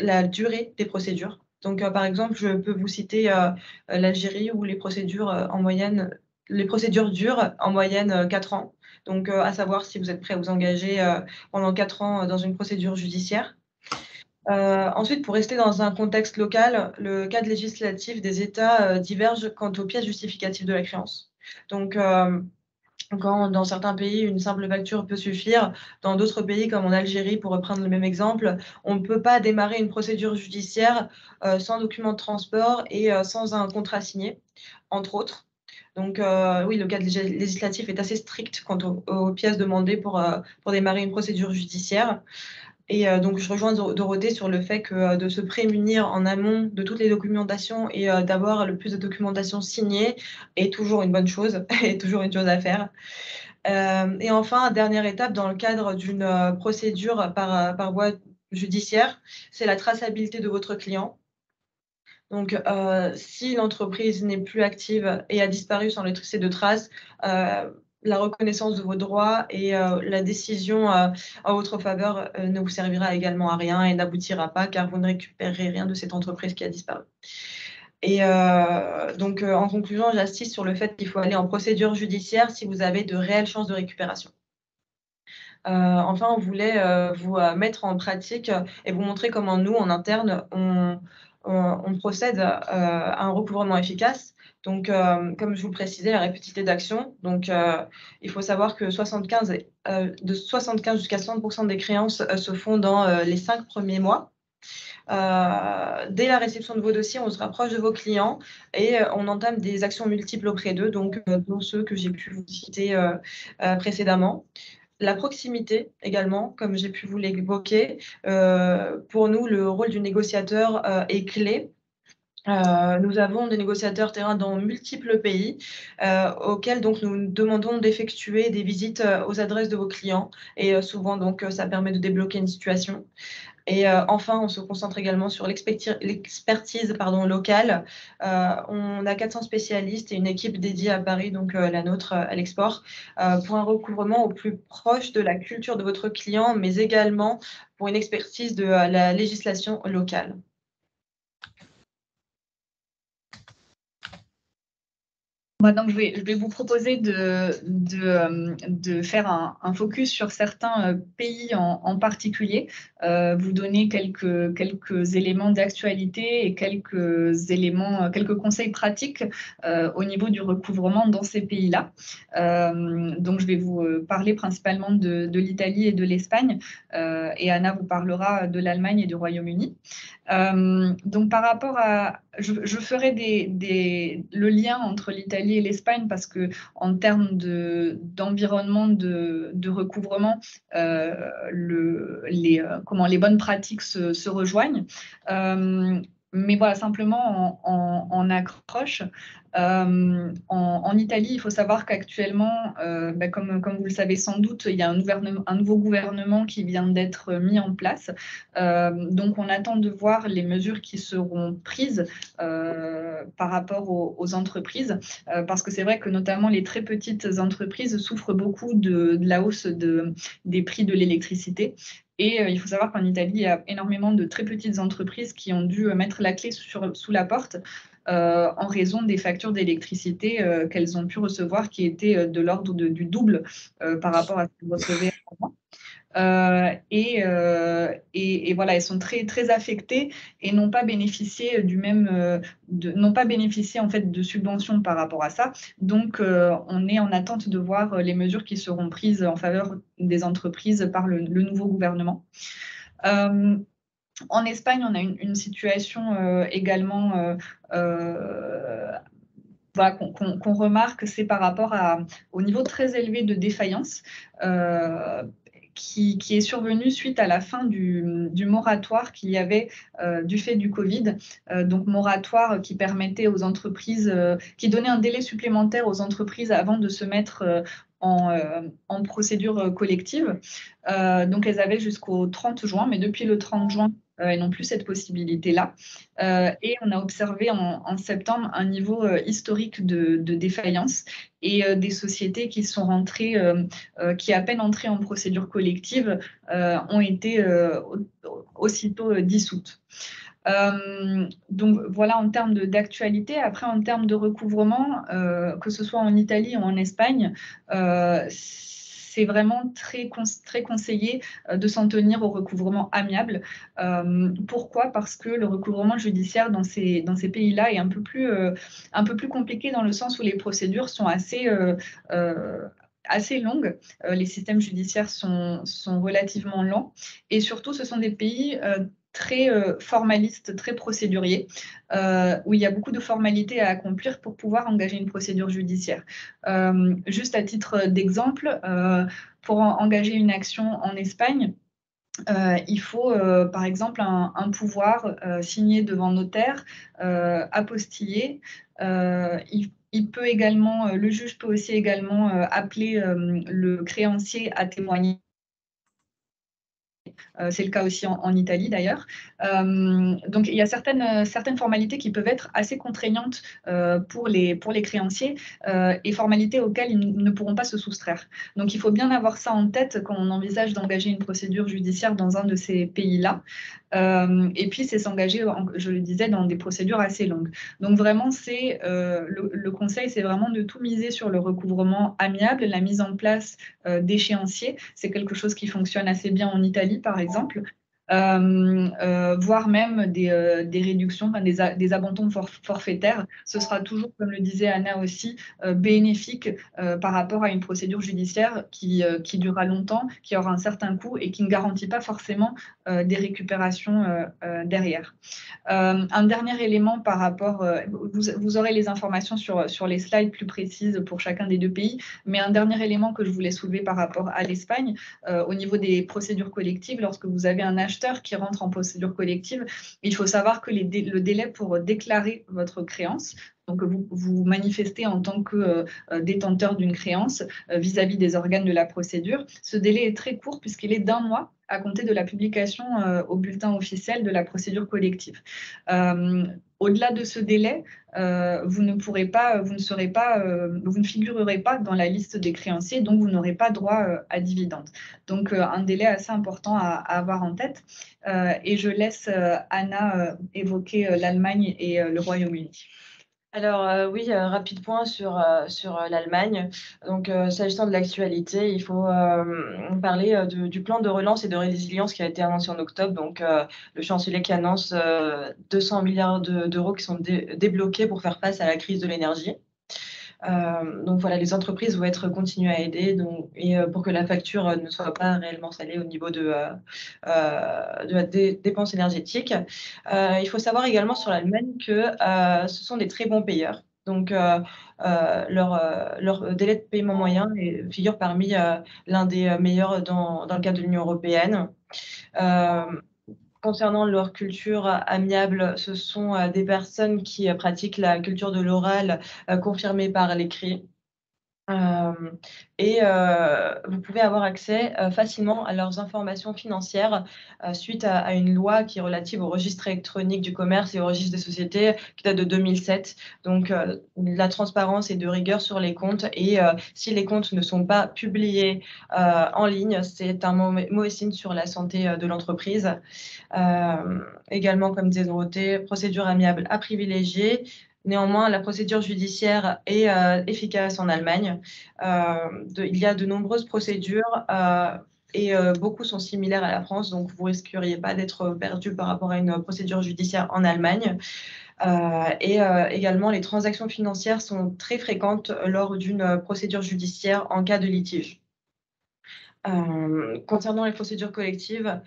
la durée des procédures. Donc, par exemple, je peux vous citer l'Algérie où les procédures durent en moyenne 4 ans. Donc, à savoir si vous êtes prêt à vous engager pendant 4 ans dans une procédure judiciaire. Ensuite, pour rester dans un contexte local, le cadre législatif des États diverge quant aux pièces justificatives de la créance. Donc, quand dans certains pays, une simple facture peut suffire, dans d'autres pays, comme en Algérie, pour reprendre le même exemple, on ne peut pas démarrer une procédure judiciaire sans document de transport et sans un contrat signé, entre autres. Donc, oui, le cadre législatif est assez strict quant aux pièces demandées pour démarrer une procédure judiciaire. Et donc, je rejoins Dorothée sur le fait que de se prémunir en amont de toutes les documentations et d'avoir le plus de documentation signée est toujours une bonne chose, est toujours une chose à faire. Et enfin, dernière étape dans le cadre d'une procédure par voie judiciaire, c'est la traçabilité de votre client. Donc, si l'entreprise n'est plus active et a disparu sans laisser de traces, la reconnaissance de vos droits et la décision en votre faveur ne vous servira également à rien et n'aboutira pas car vous ne récupérerez rien de cette entreprise qui a disparu. Et donc, en conclusion, j'insiste sur le fait qu'il faut aller en procédure judiciaire si vous avez de réelles chances de récupération. Enfin, on voulait vous mettre en pratique et vous montrer comment nous, en interne, on procède à un recouvrement efficace. Donc, comme je vous le précisais, la rapidité d'action. Donc, il faut savoir que de 75 jusqu'à 60% des créances se font dans les 5 premiers mois. Dès la réception de vos dossiers, on se rapproche de vos clients et on entame des actions multiples auprès d'eux, donc dont ceux que j'ai pu vous citer précédemment. La proximité également, comme j'ai pu vous l'évoquer, pour nous, le rôle du négociateur est clé. Nous avons des négociateurs terrain dans multiples pays auxquels donc nous demandons d'effectuer des visites aux adresses de vos clients et souvent donc ça permet de débloquer une situation. Et enfin, on se concentre également sur l'expertise locale. On a 400 spécialistes et une équipe dédiée à Paris, donc la nôtre à l'export, pour un recouvrement au plus proche de la culture de votre client, mais également pour une expertise de la législation locale. Moi, donc, je vais vous proposer de faire un focus sur certains pays en particulier, vous donner quelques éléments d'actualité et quelques conseils pratiques au niveau du recouvrement dans ces pays-là. Donc, je vais vous parler principalement de l'Italie et de l'Espagne, et Anna vous parlera de l'Allemagne et du Royaume-Uni. Donc, par rapport à... Je ferai le lien entre l'Italie et l'Espagne parce que en termes d'environnement de recouvrement, les bonnes pratiques se rejoignent. Mais voilà, simplement en accroche. En Italie, il faut savoir qu'actuellement, comme vous le savez sans doute, il y a un nouveau gouvernement qui vient d'être mis en place. Donc, on attend de voir les mesures qui seront prises par rapport aux entreprises, parce que c'est vrai que notamment les très petites entreprises souffrent beaucoup de la hausse des prix de l'électricité. Et il faut savoir qu'en Italie, il y a énormément de très petites entreprises qui ont dû mettre la clé sous la porte en raison des factures d'électricité qu'elles ont pu recevoir, qui étaient de l'ordre du double par rapport à ce qu'elles recevaient avant. et voilà, elles sont très, très affectées et n'ont pas bénéficié n'ont pas bénéficié en fait de subventions par rapport à ça. Donc, on est en attente de voir les mesures qui seront prises en faveur des entreprises par le nouveau gouvernement. En Espagne, on a une situation également voilà, qu'on remarque, c'est par rapport au niveau très élevé de défaillance qui est survenu suite à la fin du moratoire qu'il y avait du fait du Covid. Donc, moratoire qui permettait aux entreprises, qui donnait un délai supplémentaire aux entreprises avant de se mettre en procédure collective. Donc, elles avaient jusqu'au 30 juin, mais depuis le 30 juin, elles n'ont plus cette possibilité-là. Et on a observé en septembre un niveau historique de défaillance et des sociétés qui sont rentrées, qui à peine entrées en procédure collective, ont été aussitôt dissoutes. Donc voilà en termes d'actualité. Après, en termes de recouvrement, que ce soit en Italie ou en Espagne, c'est vraiment très conseillé de s'en tenir au recouvrement amiable. Pourquoi? Parce que le recouvrement judiciaire dans ces pays-là est un peu plus compliqué dans le sens où les procédures sont assez longues. Les systèmes judiciaires sont relativement lents et surtout, ce sont des pays très formalistes, très procéduriers, où il y a beaucoup de formalités à accomplir pour pouvoir engager une procédure judiciaire. Juste à titre d'exemple, pour engager une action en Espagne, il faut par exemple un pouvoir signé devant notaire, apostillé. Il peut également, le juge peut aussi également appeler le créancier à témoigner. C'est le cas aussi en Italie d'ailleurs. Donc il y a certaines formalités qui peuvent être assez contraignantes pour les créanciers et formalités auxquelles ils ne pourront pas se soustraire. Donc il faut bien avoir ça en tête quand on envisage d'engager une procédure judiciaire dans un de ces pays-là. Et puis c'est s'engager, je le disais, dans des procédures assez longues. Donc vraiment, le conseil, c'est vraiment de tout miser sur le recouvrement amiable, la mise en place d'échéanciers. C'est quelque chose qui fonctionne assez bien en Italie, par exemple. Voire même des réductions, des abandons forfaitaires. Ce sera toujours, comme le disait Anna aussi, bénéfique par rapport à une procédure judiciaire qui durera longtemps, qui aura un certain coût et qui ne garantit pas forcément des récupérations derrière. Un dernier élément par rapport, vous aurez les informations sur les slides plus précises pour chacun des deux pays, mais un dernier élément que je voulais soulever par rapport à l'Espagne, au niveau des procédures collectives, lorsque vous avez un acheteur qui rentre en procédure collective, il faut savoir que le délai pour déclarer votre créance, donc vous manifestez en tant que détenteur d'une créance vis-à-vis des organes de la procédure, ce délai est très court puisqu'il est d'1 mois à compter de la publication au bulletin officiel de la procédure collective. Au-delà de ce délai, vous ne figurerez pas dans la liste des créanciers, donc vous n'aurez pas droit à dividendes. Donc un délai assez important à avoir en tête. Et je laisse Anna évoquer l'Allemagne et le Royaume-Uni. Alors oui, rapide point sur l'Allemagne. Donc s'agissant de l'actualité, il faut parler du plan de relance et de résilience qui a été annoncé en octobre. Donc le chancelier qui annonce 200 milliards d'euros qui sont débloqués pour faire face à la crise de l'énergie. Donc voilà, les entreprises vont être continuées à aider pour que la facture ne soit pas réellement salée au niveau de la dépense énergétique. Il faut savoir également sur l'Allemagne que ce sont des très bons payeurs. Donc leur délai de paiement moyen figure parmi l'un des meilleurs dans le cadre de l'Union européenne. Concernant leur culture amiable, ce sont des personnes qui pratiquent la culture de l'oral confirmée par l'écrit. Et vous pouvez avoir accès facilement à leurs informations financières suite à une loi qui est relative au registre électronique du commerce et au registre des sociétés qui date de 2007. Donc la transparence et de rigueur sur les comptes et si les comptes ne sont pas publiés en ligne, c'est un mauvais signe sur la santé de l'entreprise. Également, comme disait Dorothée, procédure amiable à privilégier. Néanmoins, la procédure judiciaire est efficace en Allemagne. Il y a de nombreuses procédures et beaucoup sont similaires à la France, donc vous risqueriez pas d'être perdu par rapport à une procédure judiciaire en Allemagne. Également, les transactions financières sont très fréquentes lors d'une procédure judiciaire en cas de litige. Concernant les procédures collectives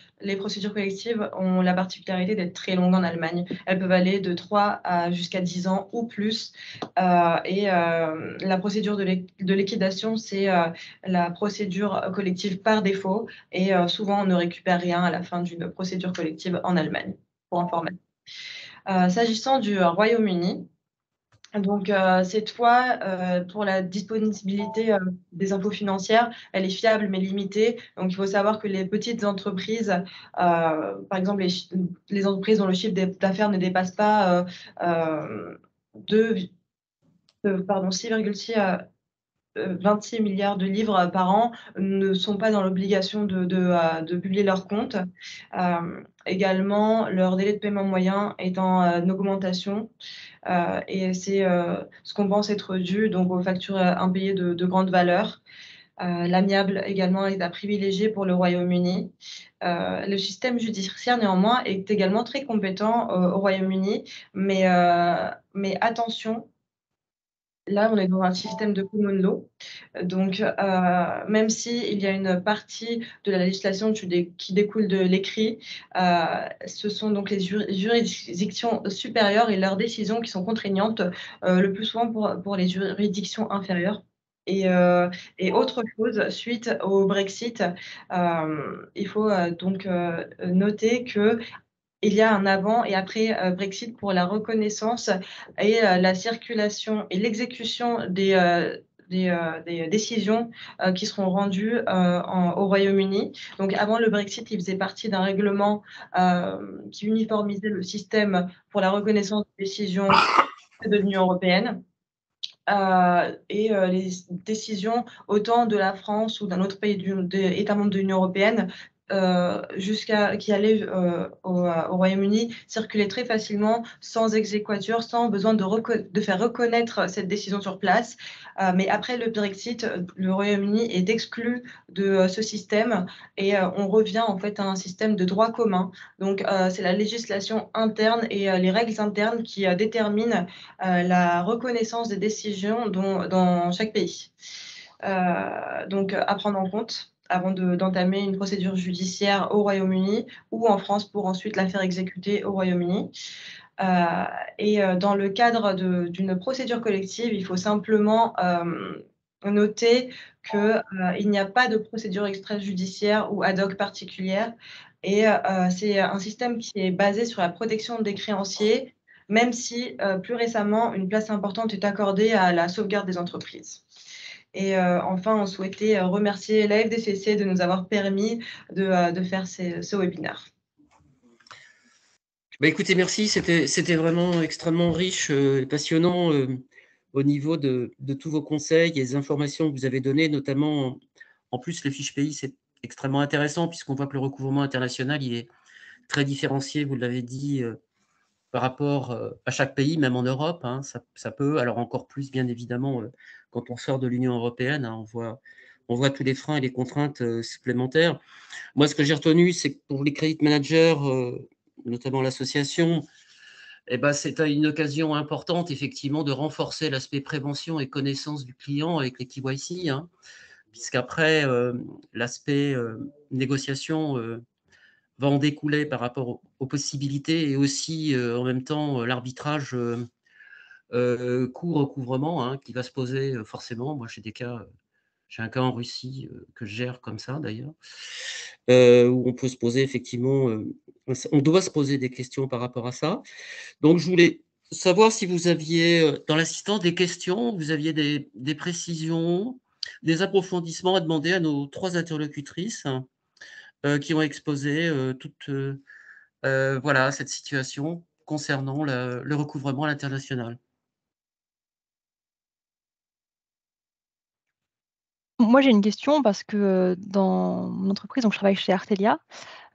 ont la particularité d'être très longues en Allemagne. Elles peuvent aller de 3 à jusqu'à 10 ans ou plus. La procédure de liquidation, c'est la procédure collective par défaut. Et souvent, on ne récupère rien à la fin d'une procédure collective en Allemagne, pour information. S'agissant du Royaume-Uni, donc, cette fois, pour la disponibilité des infos financières, elle est fiable mais limitée. Donc, il faut savoir que les petites entreprises, par exemple les entreprises dont le chiffre d'affaires ne dépasse pas 6,6 26 milliards de livres par an, ne sont pas dans l'obligation de publier leurs comptes. Également, leur délai de paiement moyen est en augmentation. Et c'est ce qu'on pense être dû donc aux factures impayées de grande valeur. L'amiable également est à privilégier pour le Royaume-Uni. Le système judiciaire, néanmoins, est également très compétent au Royaume-Uni, mais attention, là, on est dans un système de common law. Donc, même s'il y a une partie de la législation qui découle de l'écrit, ce sont donc les juridictions supérieures et leurs décisions qui sont contraignantes, le plus souvent pour les juridictions inférieures. Et autre chose, suite au Brexit, il faut donc noter que il y a un avant et après Brexit pour la reconnaissance et la circulation et l'exécution des décisions qui seront rendues au Royaume-Uni. Donc avant le Brexit, il faisait partie d'un règlement qui uniformisait le système pour la reconnaissance des décisions de l'Union européenne. Les décisions autant de la France ou d'un autre pays État membre de l'Union européenne qui allaient au Royaume-Uni circulaient très facilement, sans exéquatur, sans besoin de faire reconnaître cette décision sur place. Mais après le Brexit, le Royaume-Uni est exclu de ce système et on revient en fait à un système de droit commun. Donc c'est la législation interne et les règles internes qui déterminent la reconnaissance des décisions dans chaque pays. Donc à prendre en compte avant d'entamer une procédure judiciaire au Royaume-Uni ou en France pour ensuite la faire exécuter au Royaume-Uni. Dans le cadre d'une procédure collective, il faut simplement noter qu'il n'y a pas de procédure extrajudiciaire ou ad hoc particulière. Et c'est un système qui est basé sur la protection des créanciers, même si plus récemment, une place importante est accordée à la sauvegarde des entreprises. Et enfin, on souhaitait remercier la FDCC de nous avoir permis de faire ce webinaire. Bah écoutez, merci. C'était vraiment extrêmement riche et passionnant au niveau de tous vos conseils et les informations que vous avez données, notamment en plus les fiches pays, c'est extrêmement intéressant puisqu'on voit que le recouvrement international, il est très différencié, vous l'avez dit, par rapport à chaque pays, même en Europe. Hein, ça peut, alors encore plus bien évidemment quand on sort de l'Union européenne, hein, on voit tous les freins et les contraintes supplémentaires. Moi, ce que j'ai retenu, c'est que pour les credit managers, notamment l'association, eh ben, c'est une occasion importante, effectivement, de renforcer l'aspect prévention et connaissance du client avec les KYC, hein, puisqu'après, l'aspect négociation va en découler par rapport aux possibilités et aussi, en même temps, l'arbitrage coût-recouvrement hein, qui va se poser forcément. Moi, j'ai un cas en Russie que je gère comme ça, d'ailleurs, où on peut se poser effectivement, on doit se poser des questions par rapport à ça. Donc, je voulais savoir si vous aviez, dans l'assistance, des questions, vous aviez des précisions, des approfondissements à demander à nos 3 interlocutrices qui ont exposé toute voilà, cette situation concernant le recouvrement à l'international. Moi, j'ai une question parce que dans mon entreprise, donc je travaille chez Artelia,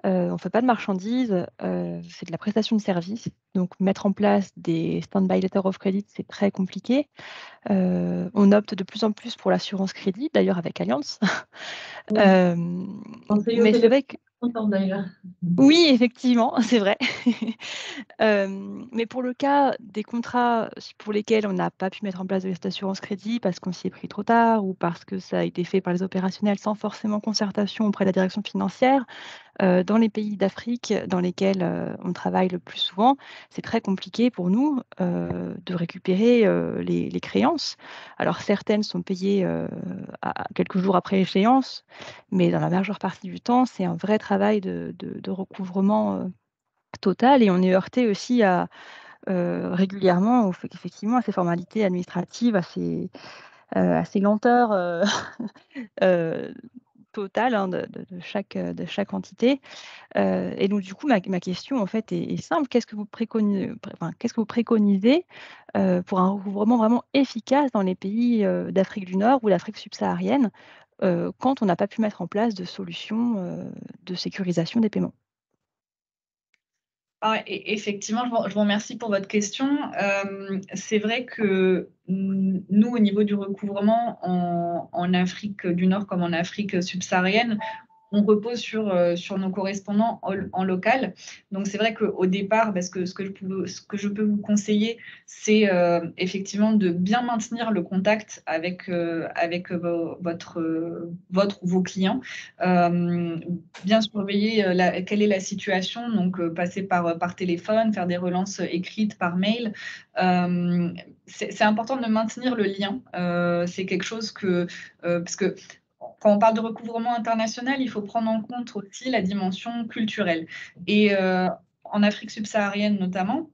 on ne fait pas de marchandises, c'est de la prestation de services. Donc, mettre en place des stand-by letters of credit, c'est très compliqué. On opte de plus en plus pour l'assurance crédit, d'ailleurs avec Allianz. Oui. Euh, Conseiller au mais c'est vrai que téléphone d'ailleurs. oui, effectivement, c'est vrai. Mais pour le cas des contrats pour lesquels on n'a pas pu mettre en place de liste d'assurance crédit parce qu'on s'y est pris trop tard ou parce que ça a été fait par les opérationnels sans forcément concertation auprès de la direction financière, dans les pays d'Afrique dans lesquels on travaille le plus souvent, c'est très compliqué pour nous de récupérer les créances. Alors certaines sont payées quelques jours après l'échéance, mais dans la majeure partie du temps, c'est un vrai travail de recouvrement total et on est heurté aussi régulièrement effectivement à ces formalités administratives, à ces lenteurs euh, totales hein, de chaque entité. Et donc, du coup, ma question, en fait, est simple. Qu'est-ce que vous préconisez pour un recouvrement vraiment efficace dans les pays d'Afrique du Nord ou d'Afrique subsaharienne quand on n'a pas pu mettre en place de solutions de sécurisation des paiements? Effectivement, je vous remercie pour votre question. C'est vrai que nous, au niveau du recouvrement en Afrique du Nord comme en Afrique subsaharienne, on repose sur nos correspondants en local. Donc, c'est vrai qu'au départ, parce que ce que je peux vous conseiller, c'est effectivement de bien maintenir le contact avec votre ou vos clients, bien surveiller quelle est la situation, donc passer par téléphone, faire des relances écrites par mail. C'est important de maintenir le lien. C'est quelque chose parce que quand on parle de recouvrement international, il faut prendre en compte aussi la dimension culturelle. Et en Afrique subsaharienne notamment,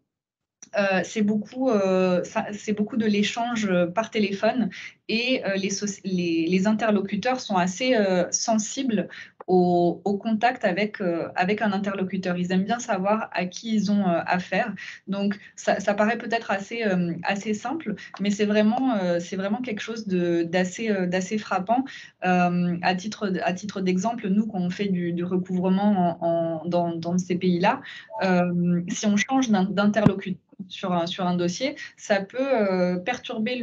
c'est beaucoup de l'échange par téléphone et les interlocuteurs sont assez sensibles au contact avec un interlocuteur. Ils aiment bien savoir à qui ils ont affaire. Donc, ça paraît peut-être assez simple, mais c'est vraiment quelque chose d'assez frappant. À titre d'exemple, nous, quand on fait du recouvrement dans ces pays-là, si on change d'interlocuteur sur un dossier, ça peut perturber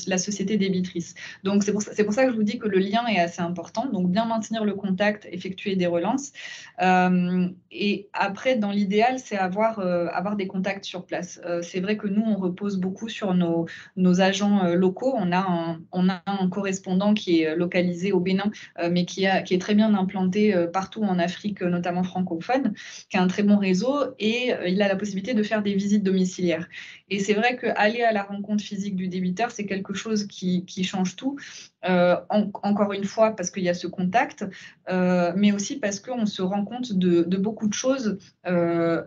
la société débitrice. Donc, c'est pour ça que je vous dis que le lien est assez important. Donc, bien maintenir le contact, effectuer des relances. Et après, dans l'idéal, c'est avoir des contacts sur place. C'est vrai que nous, on repose beaucoup sur nos agents locaux. On a un correspondant qui est localisé au Bénin, mais qui est très bien implanté partout en Afrique, notamment francophone, qui a un très bon réseau et il a la possibilité de faire des visites domiciliaires. Et c'est vrai qu'aller à la rencontre physique du débiteur, c'est quelque chose qui change tout. Encore une fois, parce qu'il y a ce contact, mais aussi parce qu'on se rend compte de beaucoup de choses en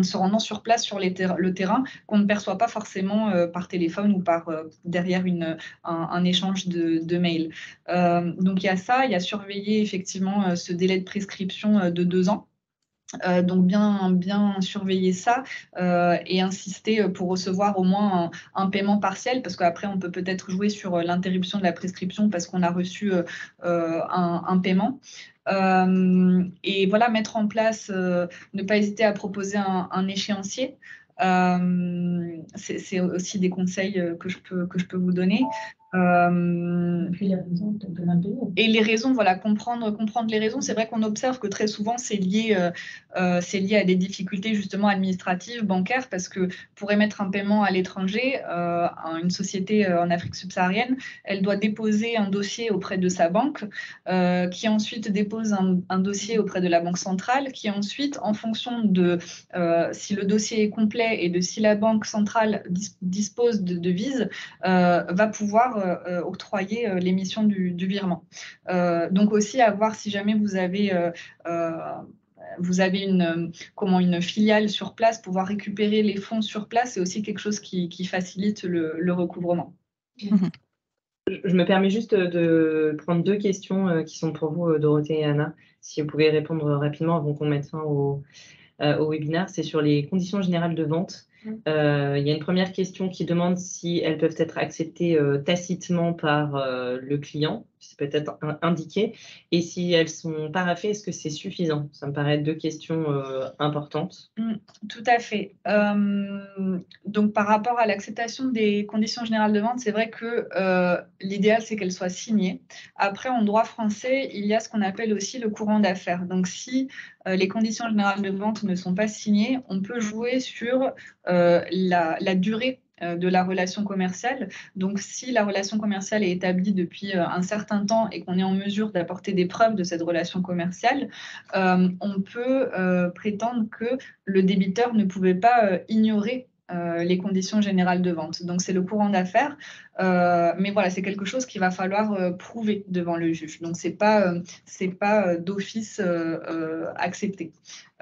se rendant sur place sur le terrain qu'on ne perçoit pas forcément par téléphone ou derrière un échange de mails. Donc il y a ça, il y a surveiller effectivement ce délai de prescription de 2 ans. Donc bien surveiller ça et insister pour recevoir au moins un paiement partiel, parce qu'après on peut peut-être jouer sur l'interruption de la prescription parce qu'on a reçu un paiement. Et voilà, mettre en place, ne pas hésiter à proposer un échéancier. C'est aussi des conseils que je peux vous donner. Et puis les raisons de l'impayé. Et les raisons, voilà, comprendre les raisons. C'est vrai qu'on observe que très souvent, c'est lié à des difficultés justement administratives, bancaires, parce que pour émettre un paiement à l'étranger, une société en Afrique subsaharienne, elle doit déposer un dossier auprès de sa banque, qui ensuite dépose un dossier auprès de la banque centrale, qui ensuite, en fonction de si le dossier est complet et de si la banque centrale dispose de devises, va pouvoir octroyer l'émission du virement. Donc aussi à voir si jamais vous avez une filiale sur place, pouvoir récupérer les fonds sur place, c'est aussi quelque chose qui facilite le recouvrement. Je me permets juste de prendre 2 questions qui sont pour vous, Dorothée et Anna, si vous pouvez répondre rapidement avant qu'on mette fin au webinaire. C'est sur les conditions générales de vente. Il y a une première question qui demande si elles peuvent être acceptées tacitement par le client, c'est peut-être indiqué, et si elles sont paraphées, est-ce que c'est suffisant? Ça me paraît être deux questions importantes. Tout à fait. Donc, par rapport à l'acceptation des conditions générales de vente, c'est vrai que l'idéal, c'est qu'elles soient signées. Après, en droit français, il y a ce qu'on appelle aussi le courant d'affaires. Donc, si les conditions générales de vente ne sont pas signées, on peut jouer sur la durée de la relation commerciale. Donc, si la relation commerciale est établie depuis un certain temps et qu'on est en mesure d'apporter des preuves de cette relation commerciale, on peut prétendre que le débiteur ne pouvait pas ignorer les conditions générales de vente. Donc, c'est le courant d'affaires. Mais voilà, c'est quelque chose qu'il va falloir prouver devant le juge. Donc, c'est pas d'office accepté.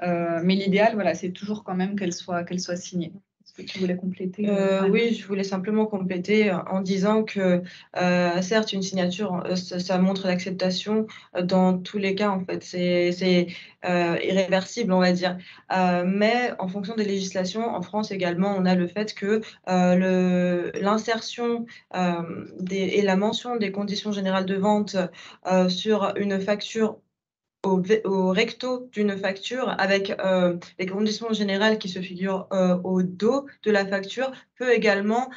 Mais l'idéal, voilà, c'est toujours quand même qu'elle soit signée. Est-ce que tu voulais compléter Oui, je voulais simplement compléter en disant que certes, une signature, ça montre l'acceptation dans tous les cas, en fait. C'est irréversible, on va dire. Mais en fonction des législations, en France également, on a le fait que l'insertion et la mention des conditions générales de vente sur une facture au recto d'une facture avec les conditions générales qui se figurent au dos de la facture peut également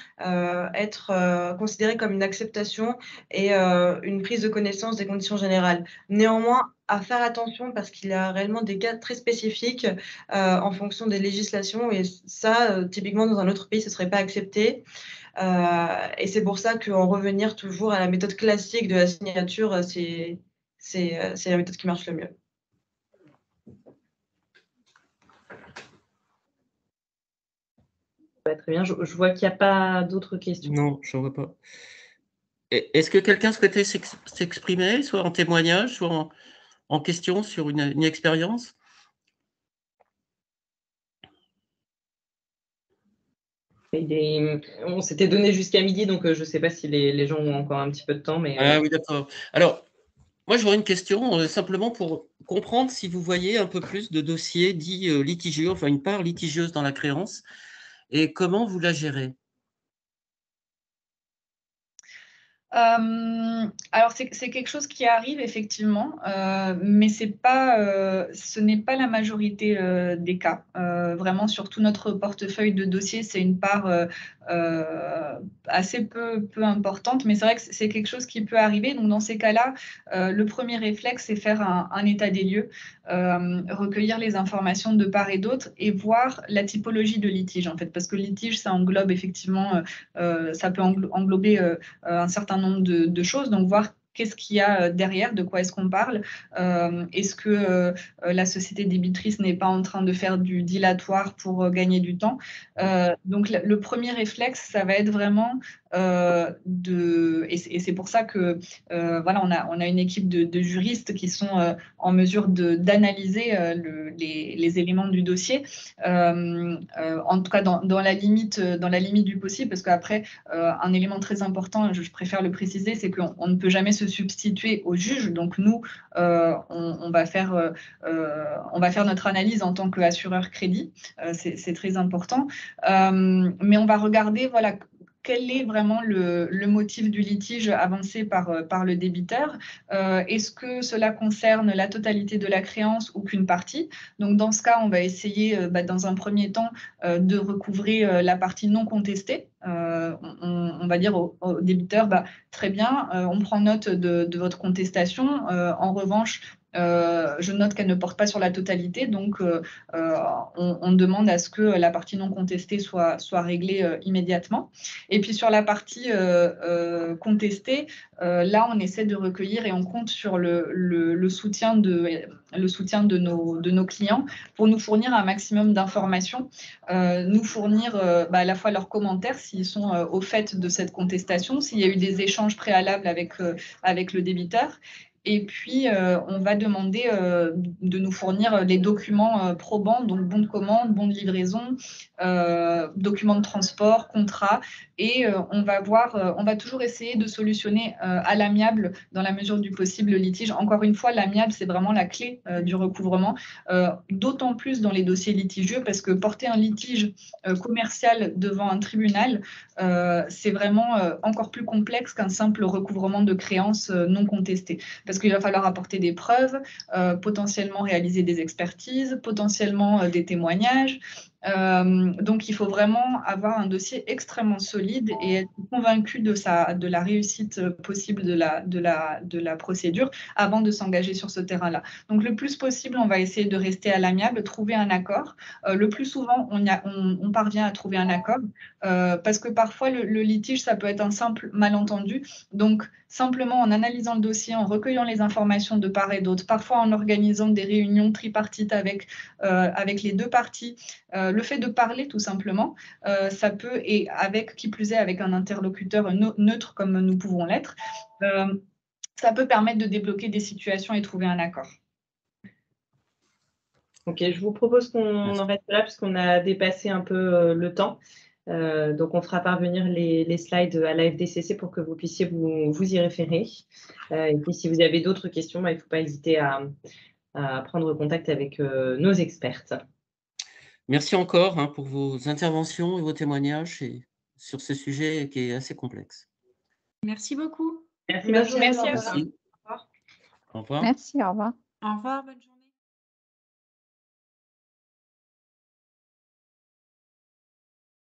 être considéré comme une acceptation et une prise de connaissance des conditions générales. Néanmoins, à faire attention parce qu'il y a réellement des cas très spécifiques en fonction des législations et ça, typiquement dans un autre pays, ce ne serait pas accepté. Et c'est pour ça qu'en revenir toujours à la méthode classique de la signature, c'est la méthode qui marche le mieux. Très bien, je vois qu'il n'y a pas d'autres questions. Non, je n'en vois pas. Est-ce que quelqu'un souhaitait s'exprimer, soit en témoignage, soit en question sur une expérience? On s'était donné jusqu'à midi, donc je ne sais pas si les gens ont encore un petit peu de temps. Mais, Ah oui, d'accord. Alors, moi, j'aurais une question simplement pour comprendre si vous voyez un peu plus de dossiers dits litigieux, enfin une part litigieuse dans la créance, et comment vous la gérez? Alors, c'est quelque chose qui arrive effectivement, mais ce n'est pas la majorité des cas. Vraiment, sur tout notre portefeuille de dossiers, c'est une part assez peu importante, mais c'est vrai que c'est quelque chose qui peut arriver. Donc, dans ces cas-là, le premier réflexe, c'est faire un état des lieux, recueillir les informations de part et d'autre et voir la typologie de litige, en fait, parce que le litige, ça englobe effectivement, ça peut englober un certain nombre de choses, donc voir qu'est-ce qu'il y a derrière, de quoi est-ce qu'on parle, est-ce que la société débitrice n'est pas en train de faire du dilatoire pour gagner du temps. Donc le premier réflexe, ça va être vraiment et c'est pour ça que voilà, on a une équipe de juristes qui sont en mesure d'analyser les éléments du dossier, en tout cas dans la limite du possible, parce qu'après, un élément très important, je préfère le préciser, c'est qu'on ne peut jamais se substituer au juge. Donc nous, on va faire notre analyse en tant qu'assureur crédit. C'est très important. Mais on va regarder, voilà, quel est vraiment le motif du litige avancé par le débiteur. Est-ce que cela concerne la totalité de la créance ou qu'une partie? Donc, dans ce cas, on va essayer, dans un premier temps, de recouvrer la partie non contestée. On va dire au débiteur, très bien, on prend note de votre contestation. En revanche, je note qu'elle ne porte pas sur la totalité, donc on demande à ce que la partie non contestée soit réglée immédiatement. Et puis sur la partie contestée, là on essaie de recueillir et on compte sur le soutien de nos clients pour nous fournir un maximum d'informations, nous fournir à la fois leurs commentaires s'ils sont au fait de cette contestation, s'il y a eu des échanges préalables avec le débiteur. Et puis, on va demander de nous fournir les documents probants, donc bon de commande, bon de livraison, documents de transport, contrat. Et on va toujours essayer de solutionner à l'amiable, dans la mesure du possible, le litige. Encore une fois, l'amiable, c'est vraiment la clé du recouvrement, d'autant plus dans les dossiers litigieux, parce que porter un litige commercial devant un tribunal, c'est vraiment encore plus complexe qu'un simple recouvrement de créances non contestées. Parce qu'il va falloir apporter des preuves, potentiellement réaliser des expertises, potentiellement des témoignages. Donc, il faut vraiment avoir un dossier extrêmement solide et être convaincu de la réussite possible de la procédure avant de s'engager sur ce terrain-là. Donc, le plus possible, on va essayer de rester à l'amiable, trouver un accord. Le plus souvent, on parvient à trouver un accord parce que parfois, le litige, ça peut être un simple malentendu. Donc, simplement en analysant le dossier, en recueillant les informations de part et d'autre, parfois en organisant des réunions tripartites avec les deux parties, le fait de parler tout simplement, ça peut, et avec qui plus est avec un interlocuteur neutre comme nous pouvons l'être, ça peut permettre de débloquer des situations et trouver un accord. Ok, je vous propose qu'on en reste là puisqu'on a dépassé un peu le temps. Donc, on fera parvenir les slides à la FDCC pour que vous puissiez vous y référer. Et puis, si vous avez d'autres questions, il ne faut pas hésiter à prendre contact avec nos expertes. Merci encore pour vos interventions et vos témoignages sur ce sujet qui est assez complexe. Merci beaucoup. Merci, Merci à vous. Merci. Au revoir. Au revoir, bonne journée.